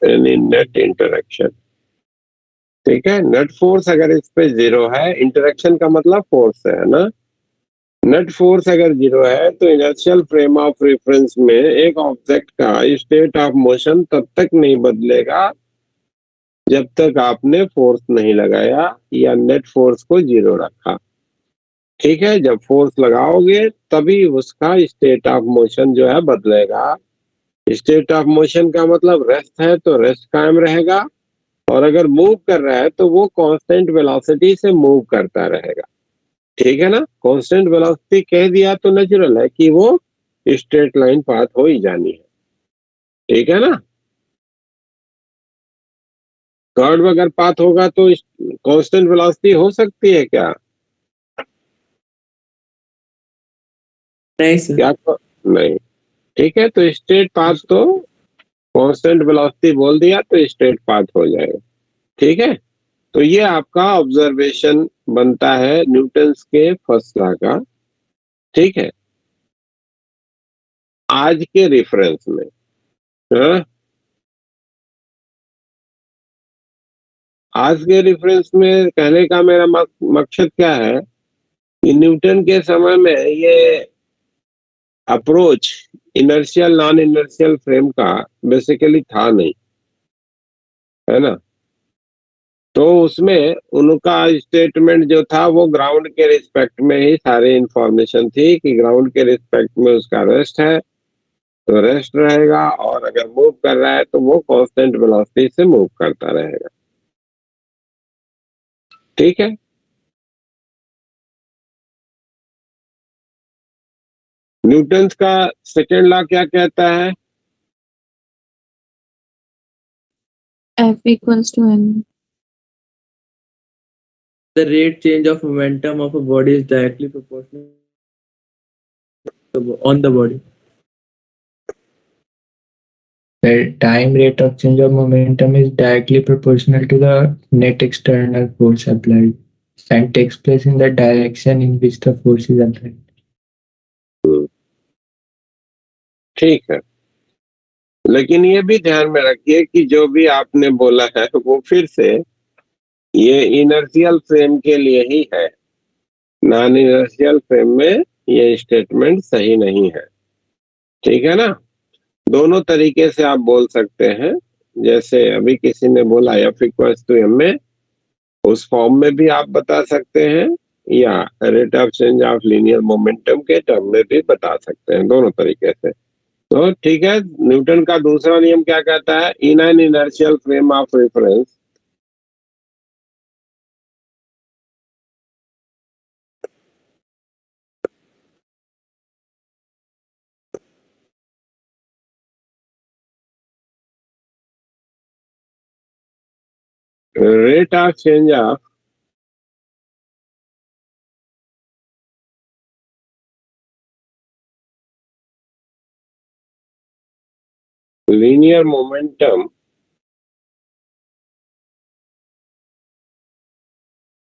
any net interaction। ठीक है, नेट फोर्स अगर इस पे 0 है, इंटरेक्शन का मतलब फोर्स है ना। नेट फोर्स अगर 0 है तो इनर्शियल फ्रेम ऑफ रेफरेंस में एक ऑब्जेक्ट का स्टेट ऑफ मोशन तब तक नहीं बदलेगा जब तक आपने फोर्स नहीं लगाया या नेट फोर्स को 0 रखा। ठीक है, जब फोर्स लगाओगे तभी उसका स्टेट ऑफ मोशन जो है बदलेगा। स्टेट ऑफ मोशन का मतलब रेस्ट है तो रेस्ट कायम रहेगा, और अगर मूव कर रहा है तो वो कांस्टेंट वेलोसिटी से मूव करता रहेगा। ठीक है ना? कांस्टेंट वेलोसिटी कह दिया तो नेचुरल है कि वो स्ट्रेट लाइन पाथ हो ही जानी है। ठीक है ना? कर्व अगर पाथ होगा तो कांस्टेंट वेलोसिटी हो सकती है क्या? नहीं सर। क्या नहीं। ठीक है, तो स्ट्रेट पाथ तो कांस्टेंट वेलोसिटी बोल दिया तो स्ट्रेट पाथ हो जाएगा। ठीक है, तो ये आपका ऑब्जर्वेशन बनता है न्यूटन्स के फर्स्ट लॉ का। ठीक है, आज के रेफरेंस में। हाँ? आज के रेफरेंस में कहने का मेरा मकसद क्या है कि न्यूटन के समय में ये approach inertial non inertial frame का बेसिकली था नहीं, है ना। तो उसमें उनका स्टेटमेंट जो था वो ग्राउंड के रिस्पेक्ट में ही सारी इंफॉर्मेशन थी कि ग्राउंड के रिस्पेक्ट में उसका रेस्ट है तो रेस्ट रहेगा, और अगर मूव कर रहा है तो वो कांस्टेंट वेलोसिटी से मूव करता रहेगा। ठीक है, न्यूटन्स का सेकेंड लॉ क्या कहता है? F equals to n। The rate change of momentum of a body is directly proportional on the body. The time rate of change of momentum is directly proportional to the net external force applied and takes place in the direction in which the force is applied. ठीक है, लेकिन ये भी ध्यान में रखिए कि जो भी आपने बोला है वो फिर से ये इनर्शियल फ्रेम के लिए ही है, नॉन इनर्शियल फ्रेम में ये स्टेटमेंट सही नहीं है। ठीक है ना? दोनों तरीके से आप बोल सकते हैं। जैसे अभी किसी ने बोला एफ इक्वल्स टू एम में, उस फॉर्म में भी आप बता सकते हैं, या rate of change of linear momentum के टर्म में भी बता सकते हैं, दोनों तरीके से। तो ठीक है, न्यूटन का दूसरा नियम क्या कहता है? In an inertial frame of reference rate of change of linear momentum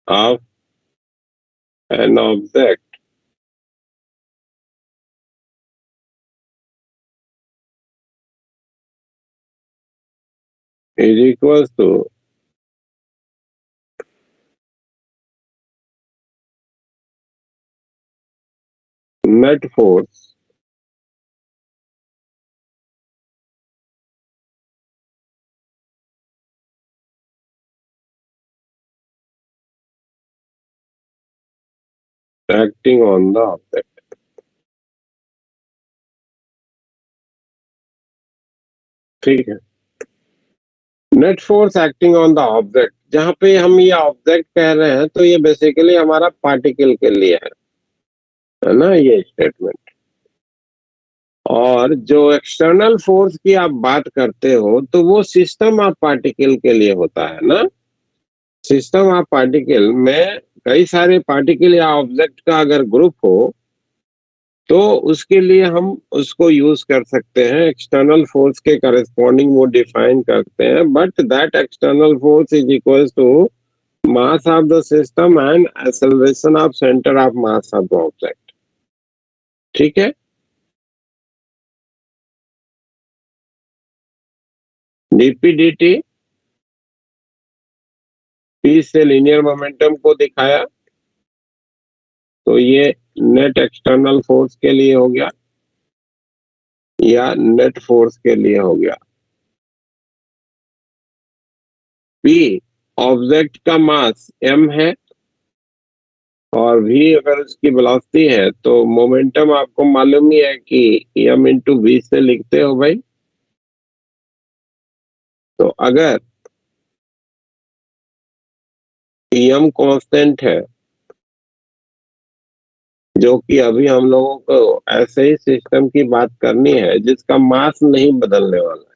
of an object is equals to net force acting on the object। ठीक है, net force acting on the object, जहां पे हम ये ऑब्जेक्ट कह रहे हैं तो ये बेसिकली हमारा पार्टिकल के लिए है ना ये स्टेटमेंट। और जो एक्सटर्नल फोर्स की आप बात करते हो तो वो सिस्टम ऑफ पार्टिकल के लिए होता है ना। सिस्टम ऑफ पार्टिकल में कई सारे पार्टिकल या ऑब्जेक्ट का अगर ग्रुप हो तो उसके लिए हम उसको यूज कर सकते हैं, एक्सटर्नल फोर्स के करस्पॉन्डिंग वो डिफाइन करते हैं, but that external force is equal to mass of the system and acceleration of centre of mass of the object. ठीक है, डीपी dt पी से लीनियर मोमेंटम को दिखाया, तो ये नेट एक्सटर्नल फोर्स के लिए हो गया या नेट फोर्स के लिए हो गया। पी ऑब्जेक्ट का मास m है और v अगर उसकी वेलोसिटी है तो मोमेंटम आपको मालूम ही है कि m इंटू वी से लिखते हो भाई। तो अगर m कांस्टेंट है, जो कि अभी हम लोगों को ऐसे ही सिस्टम की बात करनी है जिसका मास नहीं बदलने वाला है,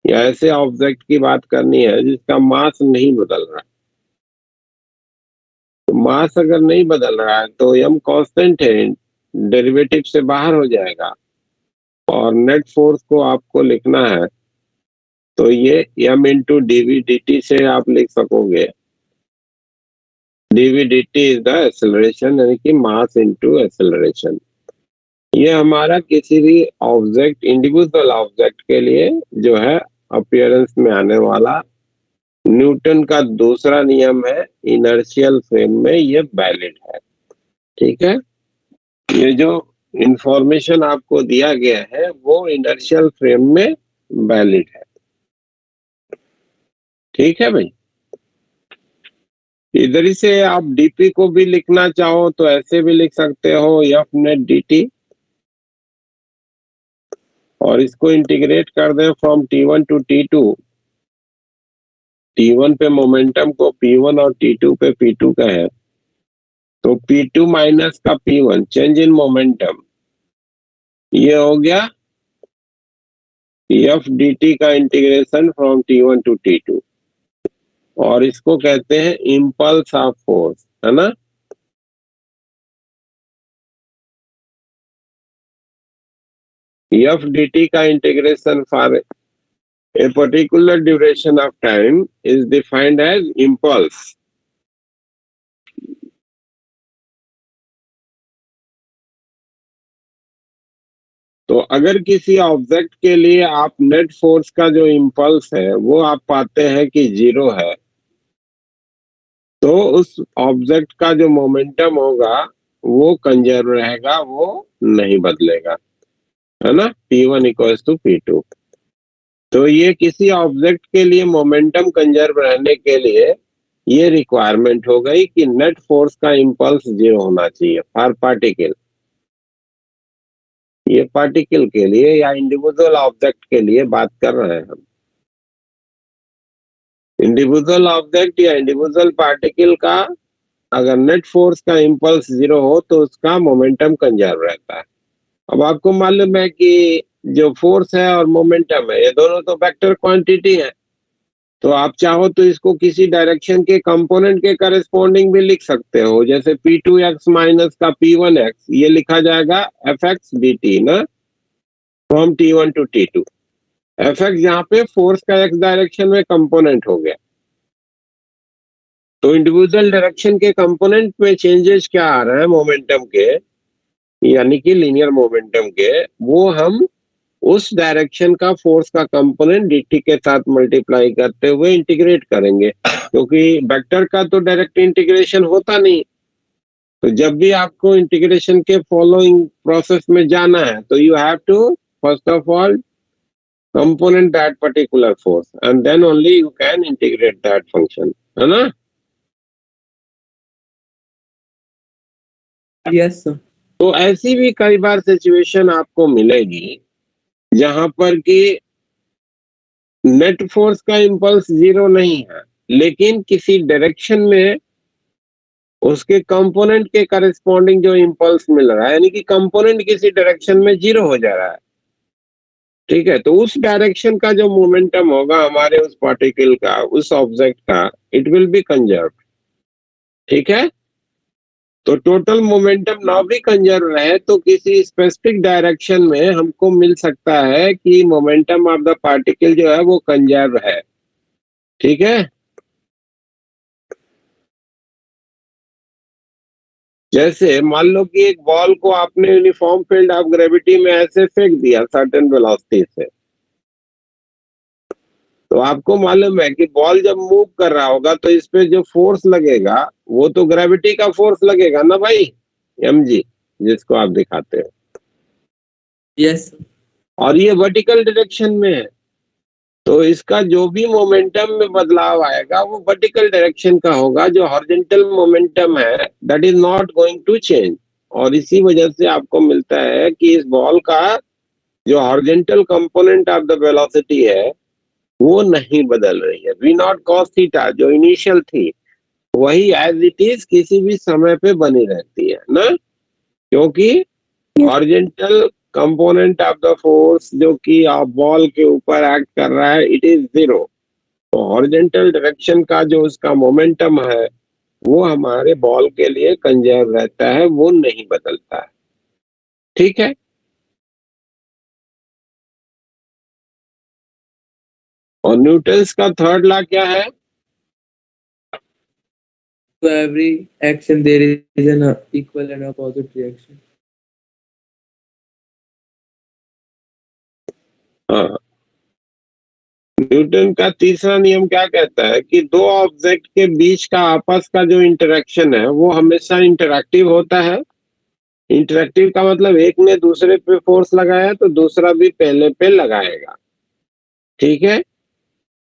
या ऐसे ऑब्जेक्ट की बात करनी है जिसका मास नहीं बदल रहा है। तो मास अगर नहीं बदल रहा है तो m कांस्टेंट है, डेरिवेटिव से बाहर हो जाएगा, और नेट फोर्स को आपको लिखना है तो ये m इंटू डीवी dt से आप लिख सकोगे। Dv dt is the acceleration, यानी कि मास इंटू एक्सेलरेशन। ये हमारा किसी भी ऑब्जेक्ट, इंडिविजुअल ऑब्जेक्ट के लिए जो है अपीयरेंस में आने वाला न्यूटन का दूसरा नियम है, इनर्शियल फ्रेम में ये वैलिड है। ठीक है, ये जो इंफॉर्मेशन आपको दिया गया है वो इनर्शियल फ्रेम में वैलिड है। ठीक है भाई, इधर ही से आप डीपी को भी लिखना चाहो तो ऐसे भी लिख सकते हो, एफ नेट dt, और इसको इंटीग्रेट कर दें from T1 to T2। T1 पे मोमेंटम को P1 और T2 पे P2 का है, तो P2 माइनस का P1 चेंज इन मोमेंटम, ये हो गया एफ dt का integration from T1 to T2, और इसको कहते हैं इम्पल्स ऑफ फोर्स, है ना। एफ dt का integration for a particular duration of time is defined as impulse। तो अगर किसी ऑब्जेक्ट के लिए आप नेट फोर्स का जो इम्पल्स है वो आप पाते हैं कि 0 है, तो उस ऑब्जेक्ट का जो मोमेंटम होगा वो कंजर्व रहेगा, वो नहीं बदलेगा, है ना। P1 equals to P2। तो ये किसी ऑब्जेक्ट के लिए मोमेंटम कंजर्व रहने के लिए ये रिक्वायरमेंट हो गई कि नेट फोर्स का इम्पल्स 0 होना चाहिए फॉर पार्टिकल। ये पार्टिकल के लिए या इंडिविजुअल ऑब्जेक्ट के लिए बात कर रहे हैं हम। इंडिविजुअल ऑब्जेक्ट या इंडिविजुअल पार्टिकल का अगर नेट फोर्स का इम्पल्स 0 हो तो उसका मोमेंटम कंजर्व रहता है। अब आपको मालूम है कि जो फोर्स है और मोमेंटम है ये दोनों तो वेक्टर क्वांटिटी है, तो आप चाहो तो इसको किसी डायरेक्शन के कंपोनेंट के करस्पॉन्डिंग भी लिख सकते हो। जैसे P2x माइनस का P1x ये लिखा जाएगा Fx dt ना, from T1 to T2। Fx यहाँ पे फोर्स का x डायरेक्शन में कंपोनेंट हो गया। तो इंडिविजुअल डायरेक्शन के कंपोनेंट में चेंजेस क्या आ रहे हैं मोमेंटम के, यानी कि लीनियर मोमेंटम के, वो हम उस डायरेक्शन का फोर्स का कंपोनेंट dt के साथ मल्टीप्लाई करते हुए इंटीग्रेट करेंगे, क्योंकि वेक्टर का तो डायरेक्ट इंटीग्रेशन होता नहीं। तो जब भी आपको इंटीग्रेशन के फॉलोइंग प्रोसेस में जाना है तो you have to first of all component that particular force and then only you can integrate that function, है ना। Yes sir. तो ऐसी भी कई बार सिचुएशन आपको मिलेगी जहां पर कि नेट फोर्स का इंपल्स 0 नहीं है, लेकिन किसी डायरेक्शन में उसके कंपोनेंट के करस्पॉन्डिंग जो इंपल्स मिल रहा है, यानी कि कंपोनेंट किसी डायरेक्शन में 0 हो जा रहा है, ठीक है, तो उस डायरेक्शन का जो मोमेंटम होगा हमारे उस पार्टिकल का, उस ऑब्जेक्ट का, इट विल बी कंजर्व। ठीक है, तो टोटल मोमेंटम ना भी कंजर्व रहे तो किसी स्पेसिफिक डायरेक्शन में हमको मिल सकता है कि मोमेंटम ऑफ द पार्टिकल जो है वो कंजर्व है। ठीक है, जैसे मान लो कि एक बॉल को आपने यूनिफॉर्म फील्ड ऑफ ग्रेविटी में ऐसे फेंक दिया सर्टेन वेलोसिटी से, तो आपको मालूम है कि बॉल जब मूव कर रहा होगा तो इस पे जो फोर्स लगेगा वो तो ग्रेविटी का फोर्स लगेगा ना भाई, mg, जिसको आप दिखाते हैं। यस और ये वर्टिकल डायरेक्शन में है, तो इसका जो भी मोमेंटम में बदलाव आएगा वो वर्टिकल डायरेक्शन का होगा। जो हॉरिजॉन्टल मोमेंटम है that is not going to change, और इसी वजह से आपको मिलता है कि इस बॉल का जो horizontal component of the velocity है वो नहीं बदल रही है। वी नॉट कॉस थीटा जो इनिशियल थी वही एज इट इज किसी भी समय पे बनी रहती है ना, क्योंकि horizontal component of the force जो कि आप बॉल के ऊपर एक्ट कर रहा है इट इज 0। तो हॉरिजॉन्टल डायरेक्शन का जो उसका मोमेंटम है वो हमारे बॉल के लिए कंजर्व रहता है, वो नहीं बदलता है। ठीक है, और न्यूटन्स का थर्ड लॉ क्या है? to every action there is an equal and opposite reaction. हाँ, न्यूटन का तीसरा नियम क्या कहता है कि दो ऑब्जेक्ट के बीच का आपस का जो इंटरेक्शन है वो हमेशा इंटरैक्टिव होता है। इंटरैक्टिव का मतलब एक ने दूसरे पे फोर्स लगाया तो दूसरा भी पहले पे लगाएगा। ठीक है,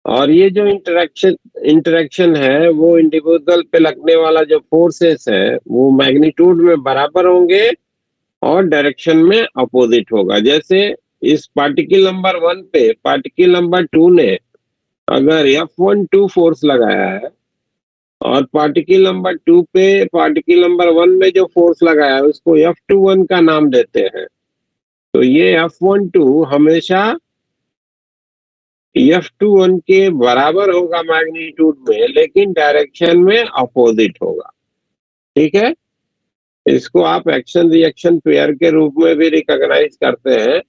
और ये जो इंटरेक्शन है वो इंडिविजुअल पे लगने वाला जो फोर्सेस है वो मैग्नीट्यूड में बराबर होंगे और डायरेक्शन में अपोजिट होगा। जैसे इस पार्टिकल नंबर 1 पे पार्टिकल नंबर 2 ने अगर F12 फोर्स लगाया है और पार्टिकल नंबर 2 पे पार्टिकल नंबर 1 में जो फोर्स लगाया है उसको F21 का नाम देते हैं, तो ये F12 हमेशा F21 के बराबर होगा मैग्नीट्यूड में, लेकिन डायरेक्शन में अपोजिट होगा। ठीक है, इसको आप एक्शन रिएक्शन पेयर के रूप में भी रिकॉग्नाइज करते हैं,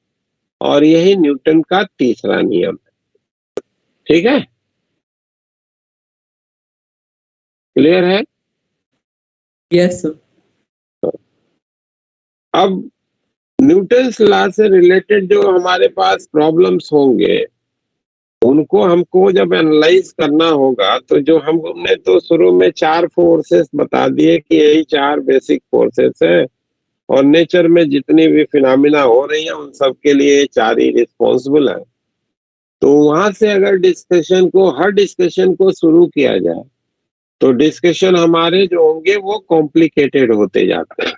और यही न्यूटन का तीसरा नियम है। ठीक है, क्लियर है? Yes sir. अब न्यूटन्स लॉ से रिलेटेड जो हमारे पास प्रॉब्लम्स होंगे उनको हमको जब एनालाइज करना होगा, तो जो हमने तो शुरू में 4 फोर्सेस बता दिए कि यही 4 बेसिक फोर्सेस है, और नेचर में जितनी भी फिनोमिना हो रही है उन सब के लिए ये 4 ही रिस्पॉन्सिबल है। तो वहां से अगर हर डिस्कशन को शुरू किया जाए तो डिस्कशन हमारे जो होंगे वो कॉम्प्लिकेटेड होते जाते हैं,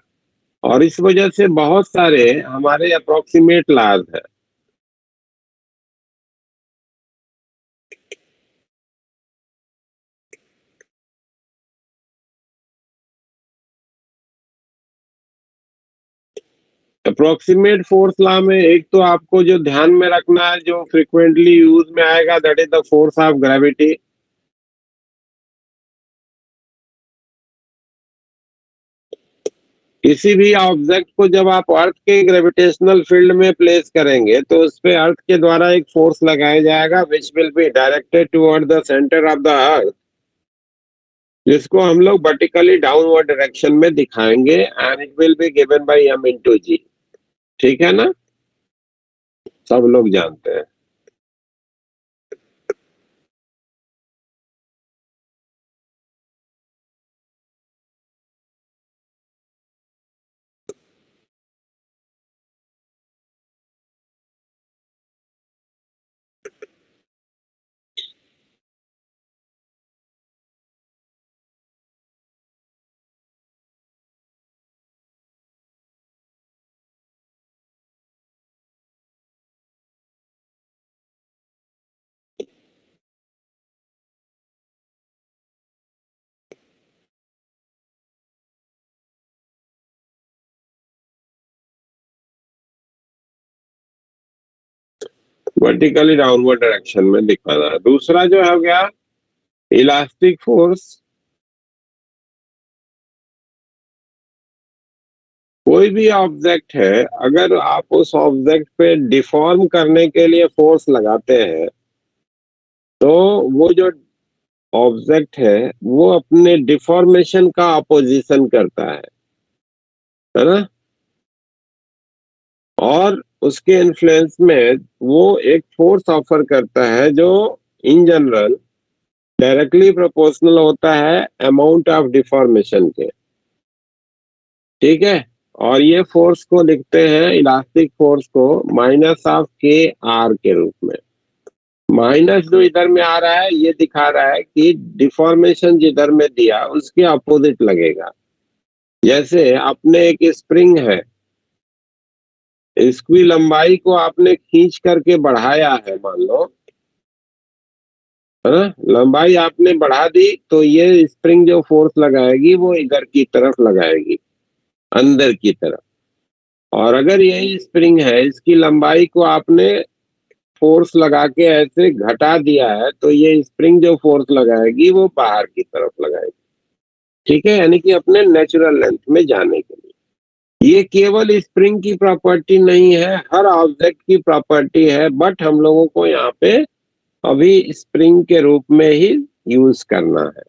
और इस वजह से बहुत सारे हमारे अप्रोक्सीमेट लॉज है। अप्रोक्सीमेट फोर्स लॉ में एक तो आपको जो ध्यान में रखना है, जो फ्रिक्वेंटली यूज में आएगा, that is the force of gravity. किसी भी ऑब्जेक्ट को जब आप अर्थ के ग्रेविटेशनल फील्ड में प्लेस करेंगे तो उस पे अर्थ के द्वारा एक फोर्स लगाया जाएगा which will be directed toward the centre of the earth, जिसको हम लोग वर्टिकली डाउनवर्ड डायरेक्शन में दिखाएंगे, and it will be given by m into g। ठीक है ना, सब लोग जानते हैं। वर्टिकली डाउनवर्ड डायरेक्शन में दिखाना है। दूसरा जो हो गया इलास्टिक फोर्स। कोई भी ऑब्जेक्ट है, अगर आप उस ऑब्जेक्ट पे डिफॉर्म करने के लिए फोर्स लगाते हैं तो वो जो ऑब्जेक्ट है वो अपने डिफॉर्मेशन का अपोजिशन करता है ना, और उसके इन्फ्लुएंस में वो एक फोर्स ऑफर करता है जो इन जनरल डायरेक्टली प्रोपोर्शनल होता है अमाउंट ऑफ डिफॉर्मेशन के। ठीक है, और ये फोर्स को लिखते हैं, इलास्टिक फोर्स को, माइनस ऑफ के आर के रूप में। माइनस जो इधर में आ रहा है ये दिखा रहा है कि डिफॉर्मेशन जिधर में दिया उसके अपोजिट लगेगा। जैसे आपने एक स्प्रिंग है, इसकी लंबाई को आपने खींच करके बढ़ाया है, मान लो, है ना, लंबाई आपने बढ़ा दी तो ये स्प्रिंग जो फोर्स लगाएगी वो इधर की तरफ लगाएगी, अंदर की तरफ। और अगर यही स्प्रिंग है, इसकी लंबाई को आपने फोर्स लगा के ऐसे घटा दिया है तो ये स्प्रिंग जो फोर्स लगाएगी वो बाहर की तरफ लगाएगी। ठीक है, यानी कि अपने नेचुरल लेंथ में जाने के लिए। ये केवल स्प्रिंग की प्रॉपर्टी नहीं है, हर ऑब्जेक्ट की प्रॉपर्टी है, बट हम लोगों को यहाँ पे अभी स्प्रिंग के रूप में ही यूज करना है।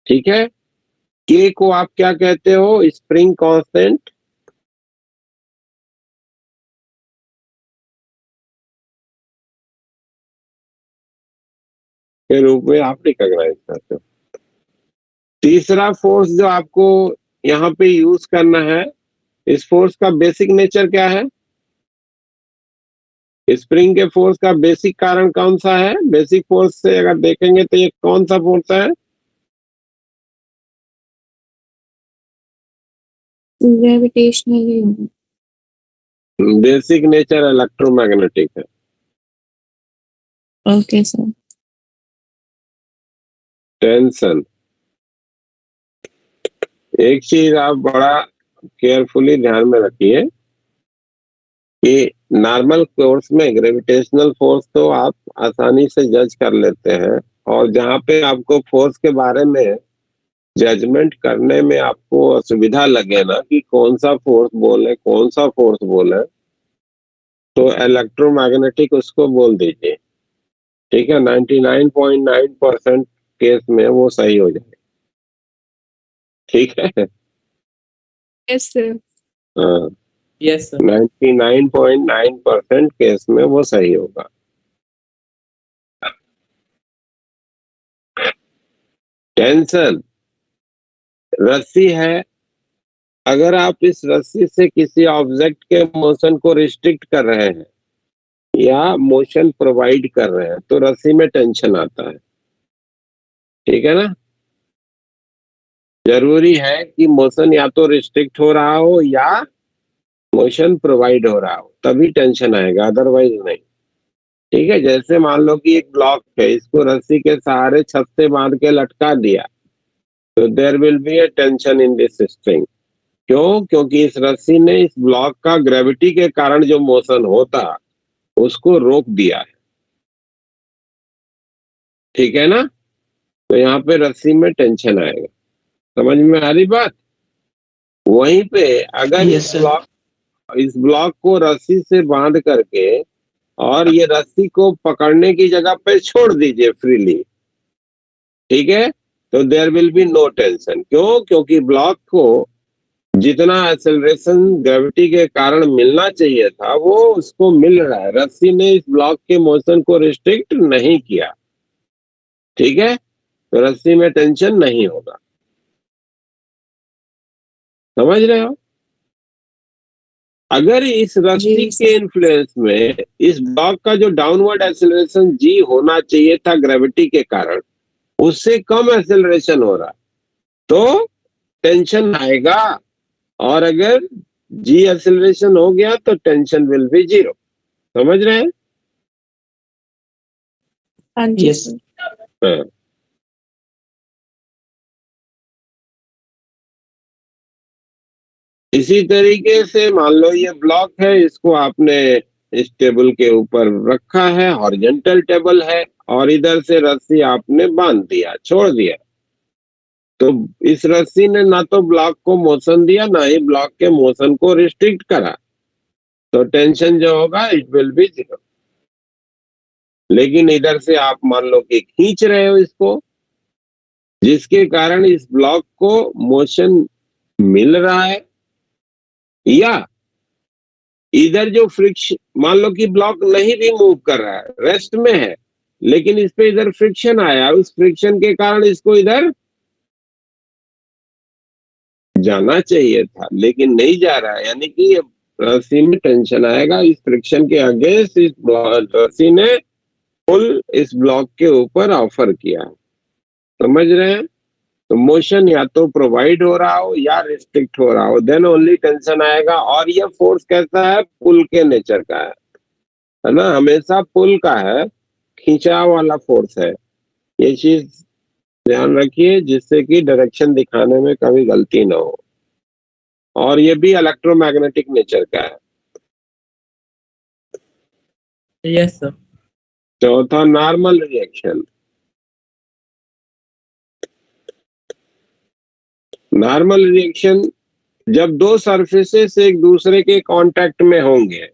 ठीक है, के को आप क्या कहते हो? Spring constant. के रूप में आप रिकॉग्नाइज करते हो। तीसरा फोर्स जो आपको यहाँ पे यूज करना है, इस फोर्स का बेसिक नेचर क्या है? स्प्रिंग के फोर्स का बेसिक कारण कौन सा है? बेसिक फोर्स से अगर देखेंगे तो ये कौन सा फोर्स है? ग्रेविटेशनल। बेसिक नेचर इलेक्ट्रोमैग्नेटिक है। Okay sir. टेंशन। एक चीज आप बड़ा केयरफुली ध्यान में रखिए कि नॉर्मल कोर्स में ग्रेविटेशनल फोर्स तो आप आसानी से जज कर लेते हैं, और जहाँ पे आपको फोर्स के बारे में जजमेंट करने में आपको असुविधा लगे ना कि कौन सा फोर्स बोले कौन सा फोर्स बोले, तो इलेक्ट्रोमैग्नेटिक उसको बोल दीजिए। ठीक है, 99.9% केस में वो सही हो जाए। ठीक है। Yes sir. हाँ, Yes, sir. 99.9% केस में वो सही होगा। टेंशन रस्सी है, अगर आप इस रस्सी से किसी ऑब्जेक्ट के मोशन को रिस्ट्रिक्ट कर रहे हैं या मोशन प्रोवाइड कर रहे हैं तो रस्सी में टेंशन आता है, ठीक है ना। जरूरी है कि मोशन या तो रिस्ट्रिक्ट हो रहा हो या मोशन प्रोवाइड हो रहा हो, तभी टेंशन आएगा, अदरवाइज नहीं। ठीक है, जैसे मान लो कि एक ब्लॉक है, इसको रस्सी के सहारे छत से बांध के लटका दिया तो there will be a tension in this string. क्यों? क्योंकि इस रस्सी ने इस ब्लॉक का ग्रेविटी के कारण जो मोशन होता उसको रोक दिया है, ठीक है ना। तो यहाँ पे रस्सी में टेंशन आएगा, समझ में आ रही बात। वहीं पे अगर Yes, sir. इस ब्लॉक को रस्सी से बांध करके और ये रस्सी को पकड़ने की जगह पे छोड़ दीजिए फ्रीली, ठीक है, तो there will be no tension. क्यों? क्योंकि ब्लॉक को जितना एक्सेलरेशन ग्रेविटी के कारण मिलना चाहिए था वो उसको मिल रहा है, रस्सी ने इस ब्लॉक के मोशन को रिस्ट्रिक्ट नहीं किया, ठीक है, तो रस्सी में टेंशन नहीं होगा। समझ रहे हो? अगर इस रस्सी जी। के इन्फ्लुएंस में इस ब्लॉक का जो डाउनवर्ड एक्सेलरेशन जी होना चाहिए था ग्रेविटी के कारण, उससे कम एक्सेलरेशन हो रहा तो टेंशन आएगा, और अगर जी एक्सेलरेशन हो गया तो टेंशन विल बी जीरो। समझ रहे हैं? हाँ जी Yes. सर। हाँ। इसी तरीके से मान लो ये ब्लॉक है, इसको आपने इस टेबल के ऊपर रखा है, हॉरिजॉन्टल टेबल है, और इधर से रस्सी आपने बांध दिया, छोड़ दिया, तो इस रस्सी ने ना तो ब्लॉक को मोशन दिया ना ही ब्लॉक के मोशन को रिस्ट्रिक्ट करा, तो टेंशन जो होगा इट विल बी जीरो। लेकिन इधर से आप मान लो कि खींच रहे हो इसको, जिसके कारण इस ब्लॉक को मोशन मिल रहा है, या इधर जो फ्रिक्शन, मान लो कि ब्लॉक नहीं भी मूव कर रहा है, रेस्ट में है, लेकिन इस पे इधर फ्रिक्शन आया, उस फ्रिक्शन के कारण इसको इधर जाना चाहिए था लेकिन नहीं जा रहा है, यानी कि ये रस्सी में टेंशन आएगा। इस फ्रिक्शन के अगेंस्ट इस रस्सी ने पुल इस ब्लॉक के ऊपर ऑफर किया है। समझ रहे हैं? तो मोशन या तो प्रोवाइड हो रहा हो या रिस्ट्रिक्ट हो रहा हो, देन ओनली टेंशन आएगा। और ये फोर्स कैसा है? पुल के नेचर का है ना, हमेशा पुल का है, खिंचाव वाला फोर्स है। ये चीज ध्यान रखिए जिससे कि डायरेक्शन दिखाने में कभी गलती ना हो। और ये भी इलेक्ट्रोमैग्नेटिक नेचर का है। Yes, sir. चौथा नॉर्मल रिएक्शन। नॉर्मल रिएक्शन जब दो सरफेसेस एक दूसरे के कांटेक्ट में होंगे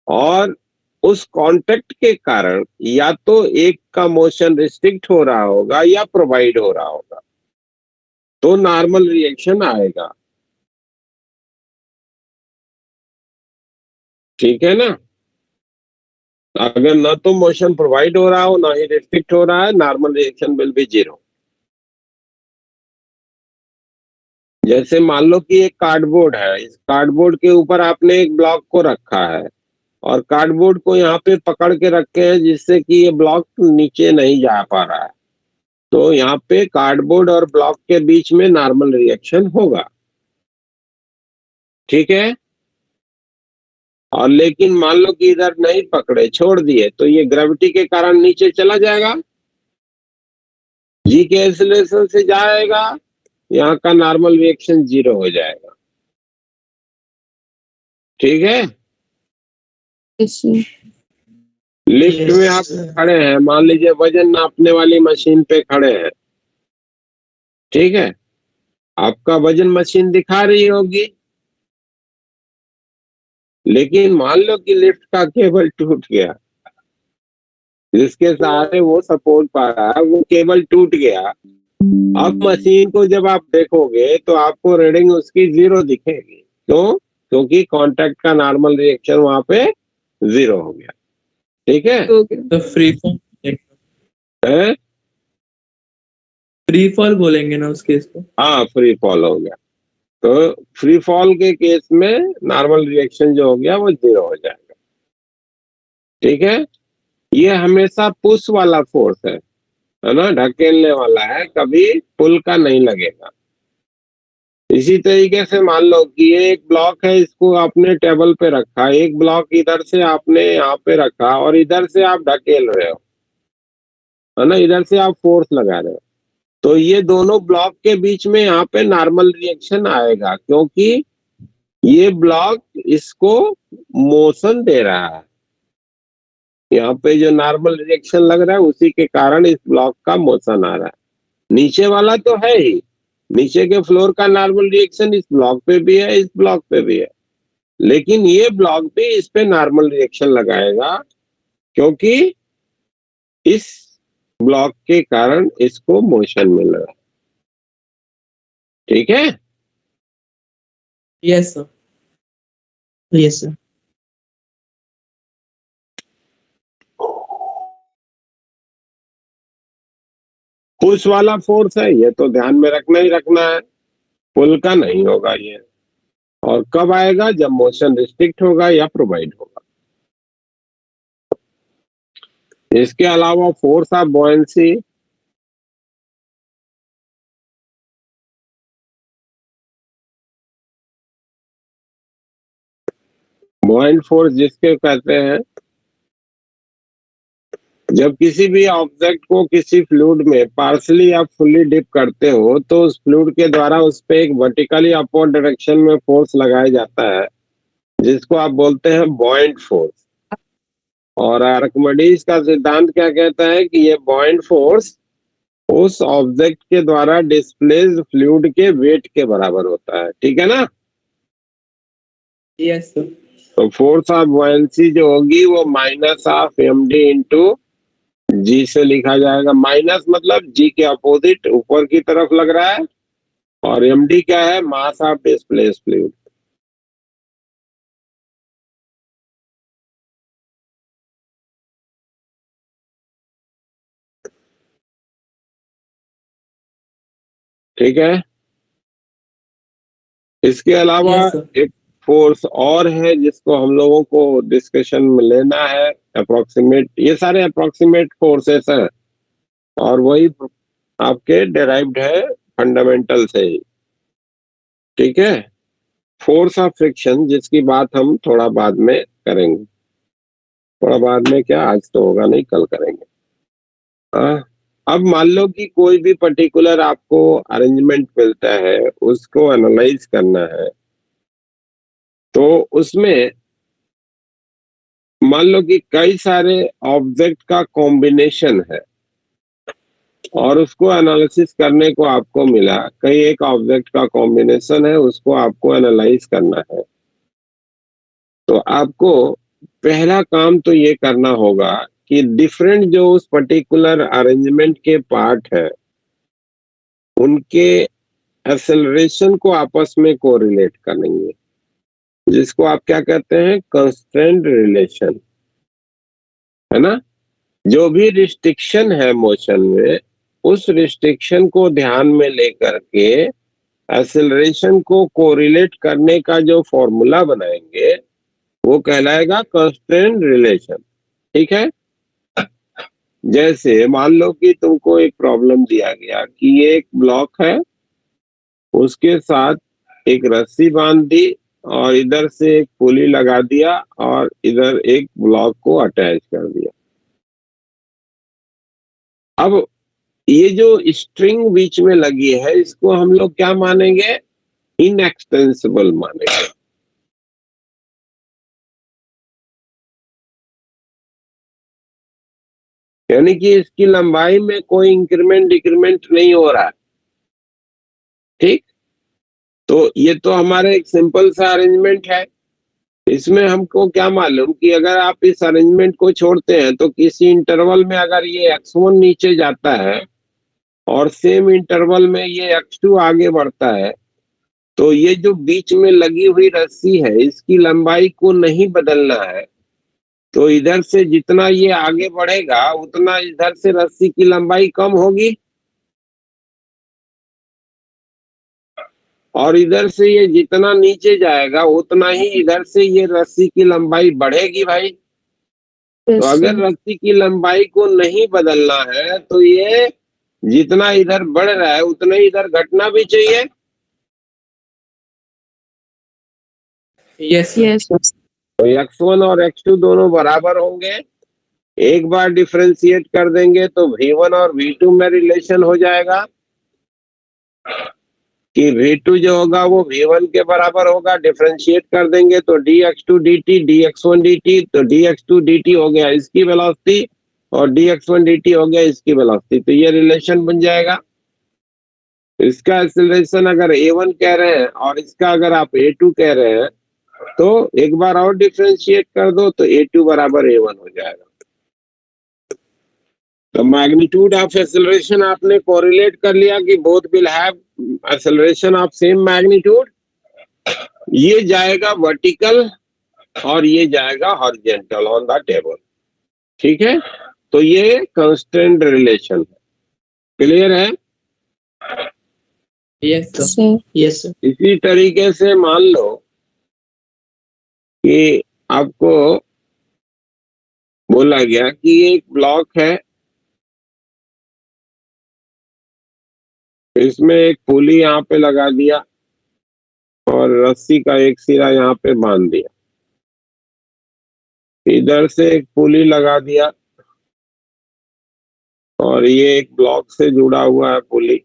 और उस कांटेक्ट के कारण या तो एक का मोशन रिस्ट्रिक्ट हो रहा होगा या प्रोवाइड हो रहा होगा, तो नॉर्मल रिएक्शन आएगा, ठीक है ना। अगर ना तो मोशन प्रोवाइड हो रहा हो ना ही रिस्ट्रिक्ट हो रहा है, normal reaction will be zero. जैसे मान लो कि एक कार्डबोर्ड है, इस कार्डबोर्ड के ऊपर आपने एक ब्लॉक को रखा है और कार्डबोर्ड को यहाँ पे पकड़ के रखे हैं जिससे कि ये ब्लॉक नीचे नहीं जा पा रहा है, तो यहाँ पे कार्डबोर्ड और ब्लॉक के बीच में नॉर्मल रिएक्शन होगा, ठीक है। और लेकिन मान लो कि इधर नहीं पकड़े, छोड़ दिए, तो ये ग्रेविटी के कारण नीचे चला जाएगा, जी के एक्सेलरेशन से जाएगा, यहाँ का नॉर्मल रिएक्शन जीरो हो जाएगा, ठीक है। लिफ्ट में आप खड़े हैं, मान लीजिए वजन नापने वाली मशीन पे खड़े हैं, ठीक है, आपका वजन मशीन दिखा रही होगी, लेकिन मान लो कि लिफ्ट का केबल टूट गया, जिसके सहारे वो सपोर्ट पा रहा है, वो केबल टूट गया। अब मशीन को जब आप देखोगे तो आपको रीडिंग उसकी जीरो दिखेगी। क्यों? क्योंकि कांटेक्ट का नॉर्मल रिएक्शन वहां पे 0 हो गया। ठीक है, हो गया। तो फ्री फॉल हैं? फ्री फॉल बोलेंगे ना उस केस को। हाँ, फ्री फॉल हो गया। तो फ्री फॉल के केस में नॉर्मल रिएक्शन जो हो गया वो 0 हो जाएगा। ठीक है, ये हमेशा पुश वाला फोर्स है ना, ढकेलने वाला है, कभी पुल का नहीं लगेगा। इसी तरीके से मान लो कि ये एक ब्लॉक है, इसको आपने टेबल पे रखा, एक ब्लॉक इधर से आपने यहाँ पे रखा और इधर से आप ढकेल रहे हो, है ना, इधर से आप फोर्स लगा रहे हो, तो ये दोनों ब्लॉक के बीच में यहाँ पे नॉर्मल रिएक्शन आएगा, क्योंकि ये ब्लॉक इसको मोशन दे रहा है। यहाँ पे जो नॉर्मल रिएक्शन लग रहा है उसी के कारण इस ब्लॉक का मोशन आ रहा है। नीचे वाला तो है ही, नीचे के फ्लोर का नॉर्मल रिएक्शन इस ब्लॉक पे भी है, इस ब्लॉक पे भी है, लेकिन ये ब्लॉक भी इस पे नॉर्मल रिएक्शन लगाएगा, क्योंकि इस ब्लॉक के कारण इसको मोशन मिल रहा है। ठीक है, yes sir. Yes sir. Push वाला फोर्स है, ये तो ध्यान में रखना ही रखना है, पुल का नहीं होगा ये। और कब आएगा? जब मोशन रिस्ट्रिक्ट होगा या प्रोवाइड होगा। इसके अलावा force of buoyancy, buoyant force जिसके कहते हैं, जब किसी भी ऑब्जेक्ट को किसी फ्लूइड में पार्शली या फुल्ली डिप करते हो तो उस फ्लूइड के द्वारा उस पर एक वर्टिकली अपवर्ड डायरेक्शन में फोर्स लगाया जाता है, जिसको आप बोलते हैं बॉयंट फोर्स। और आर्किमिडीज का सिद्धांत क्या कहता है कि ये बॉयंट फोर्स उस ऑब्जेक्ट के द्वारा डिस्प्लेस्ड फ्लूइड के वेट के बराबर होता है। ठीक है ना? Yes sir. तो फोर्स ऑफ बॉयंसी जो होगी वो माइनस ऑफ md इंटू जी से लिखा जाएगा। माइनस मतलब जी के अपोजिट ऊपर की तरफ लग रहा है, और md क्या है? Mass of displaced fluid. ठीक है, इसके अलावा यस सर। एक फोर्स और है जिसको हम लोगों को डिस्कशन में लेना है, अप्रोक्सीमेट। ये सारे अप्रोक्सीमेट फोर्सेस हैं और वही आपके डेराइव्ड है फंडामेंटल से ही। ठीक है, फोर्स ऑफ फ्रिक्शन जिसकी बात हम थोड़ा बाद में करेंगे, थोड़ा बाद में क्या, आज तो होगा नहीं, कल करेंगे। अब मान लो कि कोई भी पर्टिकुलर आपको अरेंजमेंट मिलता है, उसको एनालाइज करना है, तो उसमें मान लो कि कई सारे ऑब्जेक्ट का कॉम्बिनेशन है और उसको एनालिसिस करने को आपको मिला, कई एक ऑब्जेक्ट का कॉम्बिनेशन है, उसको आपको एनालाइज करना है। तो आपको पहला काम तो ये करना होगा कि डिफरेंट जो उस पर्टिकुलर अरेंजमेंट के पार्ट है उनके एक्सेलरेशन को आपस में कोरिलेट करेंगे, जिसको आप क्या कहते हैं? कंस्ट्रेंट रिलेशन, है ना? जो भी रिस्ट्रिक्शन है मोशन में, उस रिस्ट्रिक्शन को ध्यान में लेकर के एक्सेलरेशन को कोरिलेट करने का जो फॉर्मूला बनाएंगे वो कहलाएगा कंस्ट्रेंट रिलेशन। ठीक है, जैसे मान लो कि तुमको एक प्रॉब्लम दिया गया कि ये एक ब्लॉक है, उसके साथ एक रस्सी बांध दी और इधर से एक पुली लगा दिया और इधर एक ब्लॉक को अटैच कर दिया। अब ये जो स्ट्रिंग बीच में लगी है इसको हम लोग क्या मानेंगे? इनएक्सटेंसिबल मानेंगे। यानी कि इसकी लंबाई में कोई इंक्रीमेंट डिक्रीमेंट नहीं हो रहा है। ठीक, तो ये तो हमारा एक सिंपल सा अरेंजमेंट है। इसमें हमको क्या मालूम कि अगर आप इस अरेंजमेंट को छोड़ते हैं तो किसी इंटरवल में अगर ये x1 नीचे जाता है और सेम इंटरवल में ये x2 आगे बढ़ता है, तो ये जो बीच में लगी हुई रस्सी है इसकी लंबाई को नहीं बदलना है, तो इधर से जितना ये आगे बढ़ेगा उतना इधर से रस्सी की लंबाई कम होगी, और इधर से ये जितना नीचे जाएगा उतना ही इधर से ये रस्सी की लंबाई बढ़ेगी भाई। तो Yes, अगर sir. रस्सी की लंबाई को नहीं बदलना है तो ये जितना इधर बढ़ रहा है उतना ही इधर घटना भी चाहिए। Yes, sir. Yes. तो x1 और x2 दोनों बराबर होंगे। एक बार डिफरेंशिएट कर देंगे तो v1 और v2 में रिलेशन हो जाएगा कि v2 जो होगा वो v1 के बराबर होगा। डिफरेंशिएट कर देंगे तो dx2 dt dx1 dt, तो dx2 dt हो गया इसकी वेलोसिटी और dx1 dt हो गया इसकी वेलोसिटी, तो ये रिलेशन बन जाएगा। इसका एक्सीलरेशन अगर a1 कह रहे हैं और इसका अगर आप a2 कह रहे हैं तो एक बार और डिफरेंशिएट कर दो तो a2 बराबर a1 हो जाएगा। तो मैग्नीट्यूड ऑफ एक्सेलरेशन आपने कोरिलेट कर लिया कि both will have acceleration of same magnitude. ये जाएगा वर्टिकल और ये जाएगा हॉरिजॉन्टल ऑन द टेबल, ठीक है। तो ये कांस्टेंट रिलेशन है, क्लियर है। Yes, sir. Sir. Yes, sir. इसी तरीके से मान लो कि आपको बोला गया कि एक ब्लॉक है, इसमें एक पुली यहाँ पे लगा दिया और रस्सी का एक सिरा यहाँ पे बांध दिया, इधर से एक पुली लगा दिया और ये एक ब्लॉक से जुड़ा हुआ है पुली,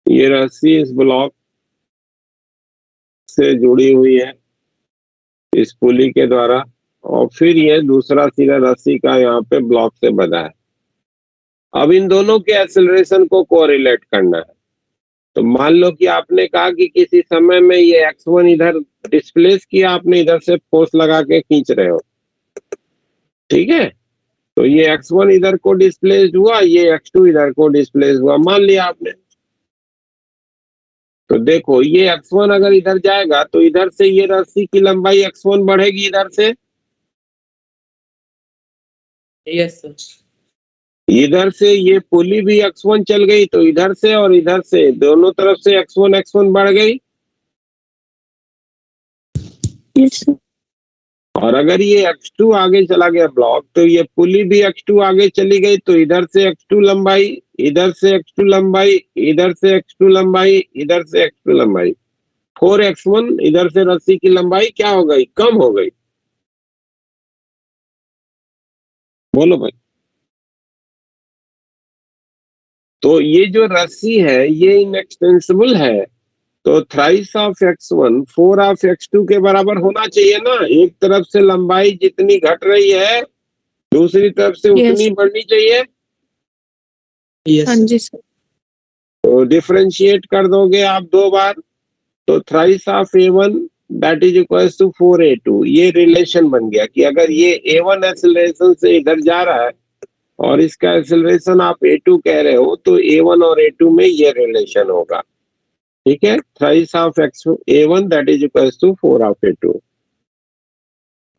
ये रस्सी इस ब्लॉक से जुड़ी हुई है इस पुली के द्वारा, और फिर ये दूसरा सिरा रस्सी का यहाँ पे ब्लॉक से बंधा है। अब इन दोनों के एक्सेलरेशन को कोरिलेट करना है। तो मान लो कि आपने कहा कि किसी समय में ये x1 इधर डिस्प्लेस किया, आपने इधर से फोर्स लगा के खींच रहे हो, ठीक है। तो ये x1 इधर को डिस्प्लेस हुआ, ये x2 इधर को डिस्प्लेस हुआ, मान लिया आपने। तो देखो ये x1 अगर इधर जाएगा तो इधर से ये रस्सी की लंबाई x1 बढ़ेगी इधर से, Yes, sir. इधर से ये पुली भी x1 चल गई तो इधर से और इधर से दोनों तरफ से x1 बढ़ गई। Yes, sir. और अगर ये x2 आगे चला गया ब्लॉक तो ये पुली भी x2 आगे चली गई, तो इधर से x2 लंबाई, इधर से x2 लंबाई, इधर से x2 लंबाई, इधर से x2 लंबाई, 4x1 इधर से रस्सी की लंबाई क्या हो गई, कम हो गई। बोलो भाई। तो ये जो रस्सी है ये इनएक्सटेंसिबल है, तो thrice of x1 4 of x2 के बराबर होना चाहिए ना। एक तरफ से लंबाई जितनी घट रही है दूसरी तरफ से Yes. उतनी बढ़नी चाहिए। Yes, हाँ sir. जी सर. तो डिफरेंशिएट कर दोगे आप दो बार तो thrice of a1 that is equals to 4a2, ये रिलेशन बन गया कि अगर ये a1 एक्सेलरेशन से इधर जा रहा है और इसका एक्सेलरेशन आप a2 कह रहे हो तो a1 और a2 में ये रिलेशन होगा, ठीक है। Thrice of a1 that is equals to 4 of a2।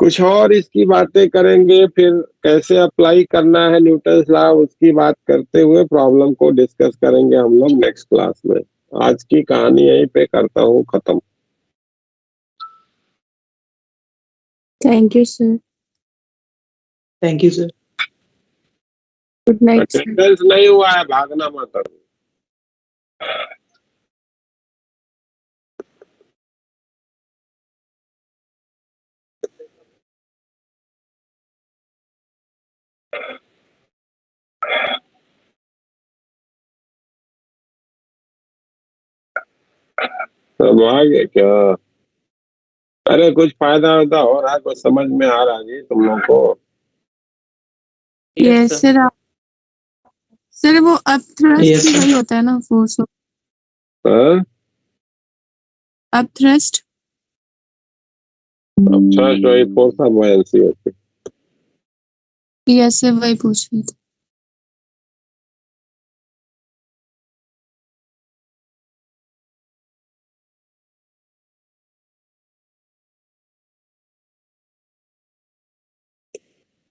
कुछ और इसकी बातें करेंगे, फिर कैसे अप्लाई करना है न्यूटन लॉ उसकी बात करते हुए प्रॉब्लम को डिस्कस करेंगे हम लोग नेक्स्ट क्लास में। आज की कहानी यहीं पे करता हूँ खत्म। Thank you sir. Thank you, sir. Good night sir. Attendance नहीं हुआ है, भागना मत अब। तो भागे क्या, अरे कुछ फायदा होता हो रहा है, कुछ समझ में आ रहा है जी तुम लोग को। Yes, Yes sir. sir. Sir वो अप थ्रस्ट Yes, भी sir. वही होता है ना, फोर्स हाँ? Up thrust. अच्छा वही फोर्स ऑफ बॉयंसी होती है। यस सर, वही पूछ रही थी.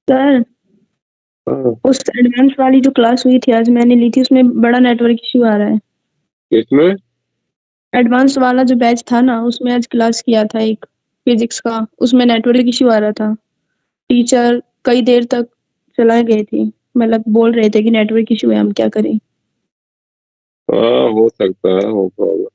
सर हाँ, उस एडवांस वाली जो क्लास हुई थी आज मैंने ली थी उसमें बड़ा नेटवर्क इश्यू आ रहा है। किसमें? एडवांस वाला जो बैच था ना उसमें आज क्लास किया था एक फिजिक्स का, उसमें नेटवर्क इश्यू आ रहा था। टीचर कई देर तक चला गई थी, मतलब बोल रहे थे कि नेटवर्क इश्यू है, हम क्या करें। हाँ, हो सकता है, हो प्रॉब्लम।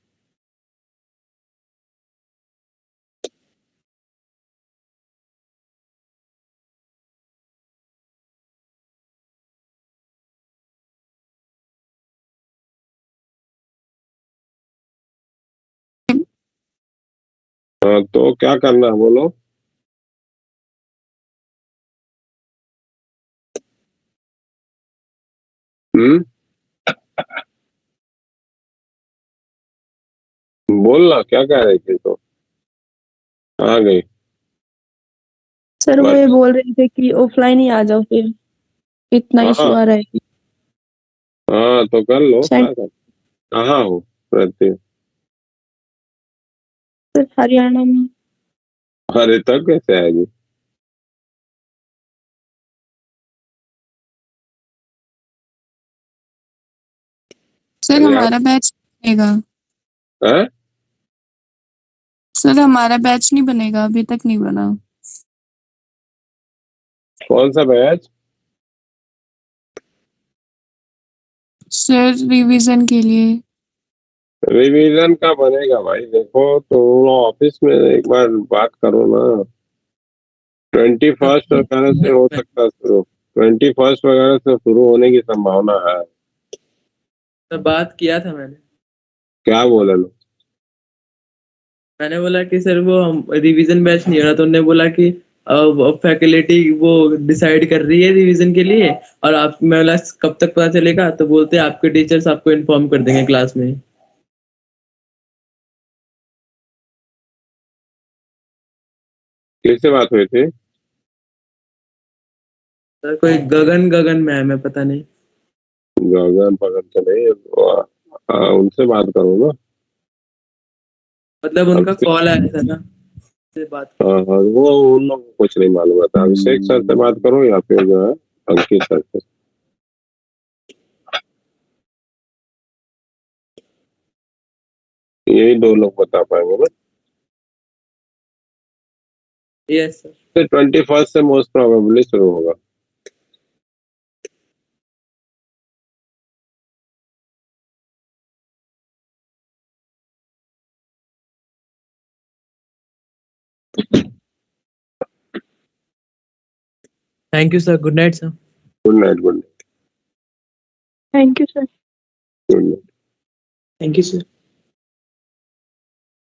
हाँ, तो क्या करना है बोलो। हम्म, बोलना क्या कह रही थी तो आ गई। सर वो बस। ये बोल रहे थे कि ऑफलाइन ही आ जाओ, फिर इतना इश्यू हाँ आ रहा है कि हाँ, तो कर लो, क्या शायद कर। कहाँ हो रहती हो? सर हरियाणा में। अरे तक कैसे आएगी? सर हरियाणा हमारा बैच बनेगा। है? सर हमारा बैच नहीं बनेगा, अभी तक नहीं बना। कौन सा बैच? सर रिवीजन के लिए। रिवीजन का बनेगा भाई, देखो तुम लोग ऑफिस में एक बार बात करो ना। 21 वगैरह से हो सकता है शुरू। 21 वगैरह से शुरू होने की संभावना है। तो बात किया था मैंने। क्या बोले लोग? मैंने बोला कि सर वो हम रिवीजन बैच नहीं हो रहा, तो उन्होंने बोला कि फैकल्टी वो डिसाइड कर रही है रिवीजन के लिए, और आप, मैं बोला कब तक पता चलेगा, तो बोलते हैं आपके टीचर्स आपको इन्फॉर्म कर देंगे क्लास में। किससे बात हुई थी? सर कोई गगन गगन मैम है, पता नहीं। गगन पगन तो नहीं, उनसे बात करो ना। मतलब उनका अभिषेक। कॉल आया था ना, से बात। हाँ हाँ, वो उन लोगों को कुछ नहीं मालूम था। अभिषेक सर से बात करो या फिर जो है अंकित सर से। यही दो लोग बता पाएंगे ना। Yes sir. 21 से मोस्ट प्रोबेबली शुरू होगा। Thank you sir, good night sir. Good night, good night, thank you sir. Good night. Thank you sir.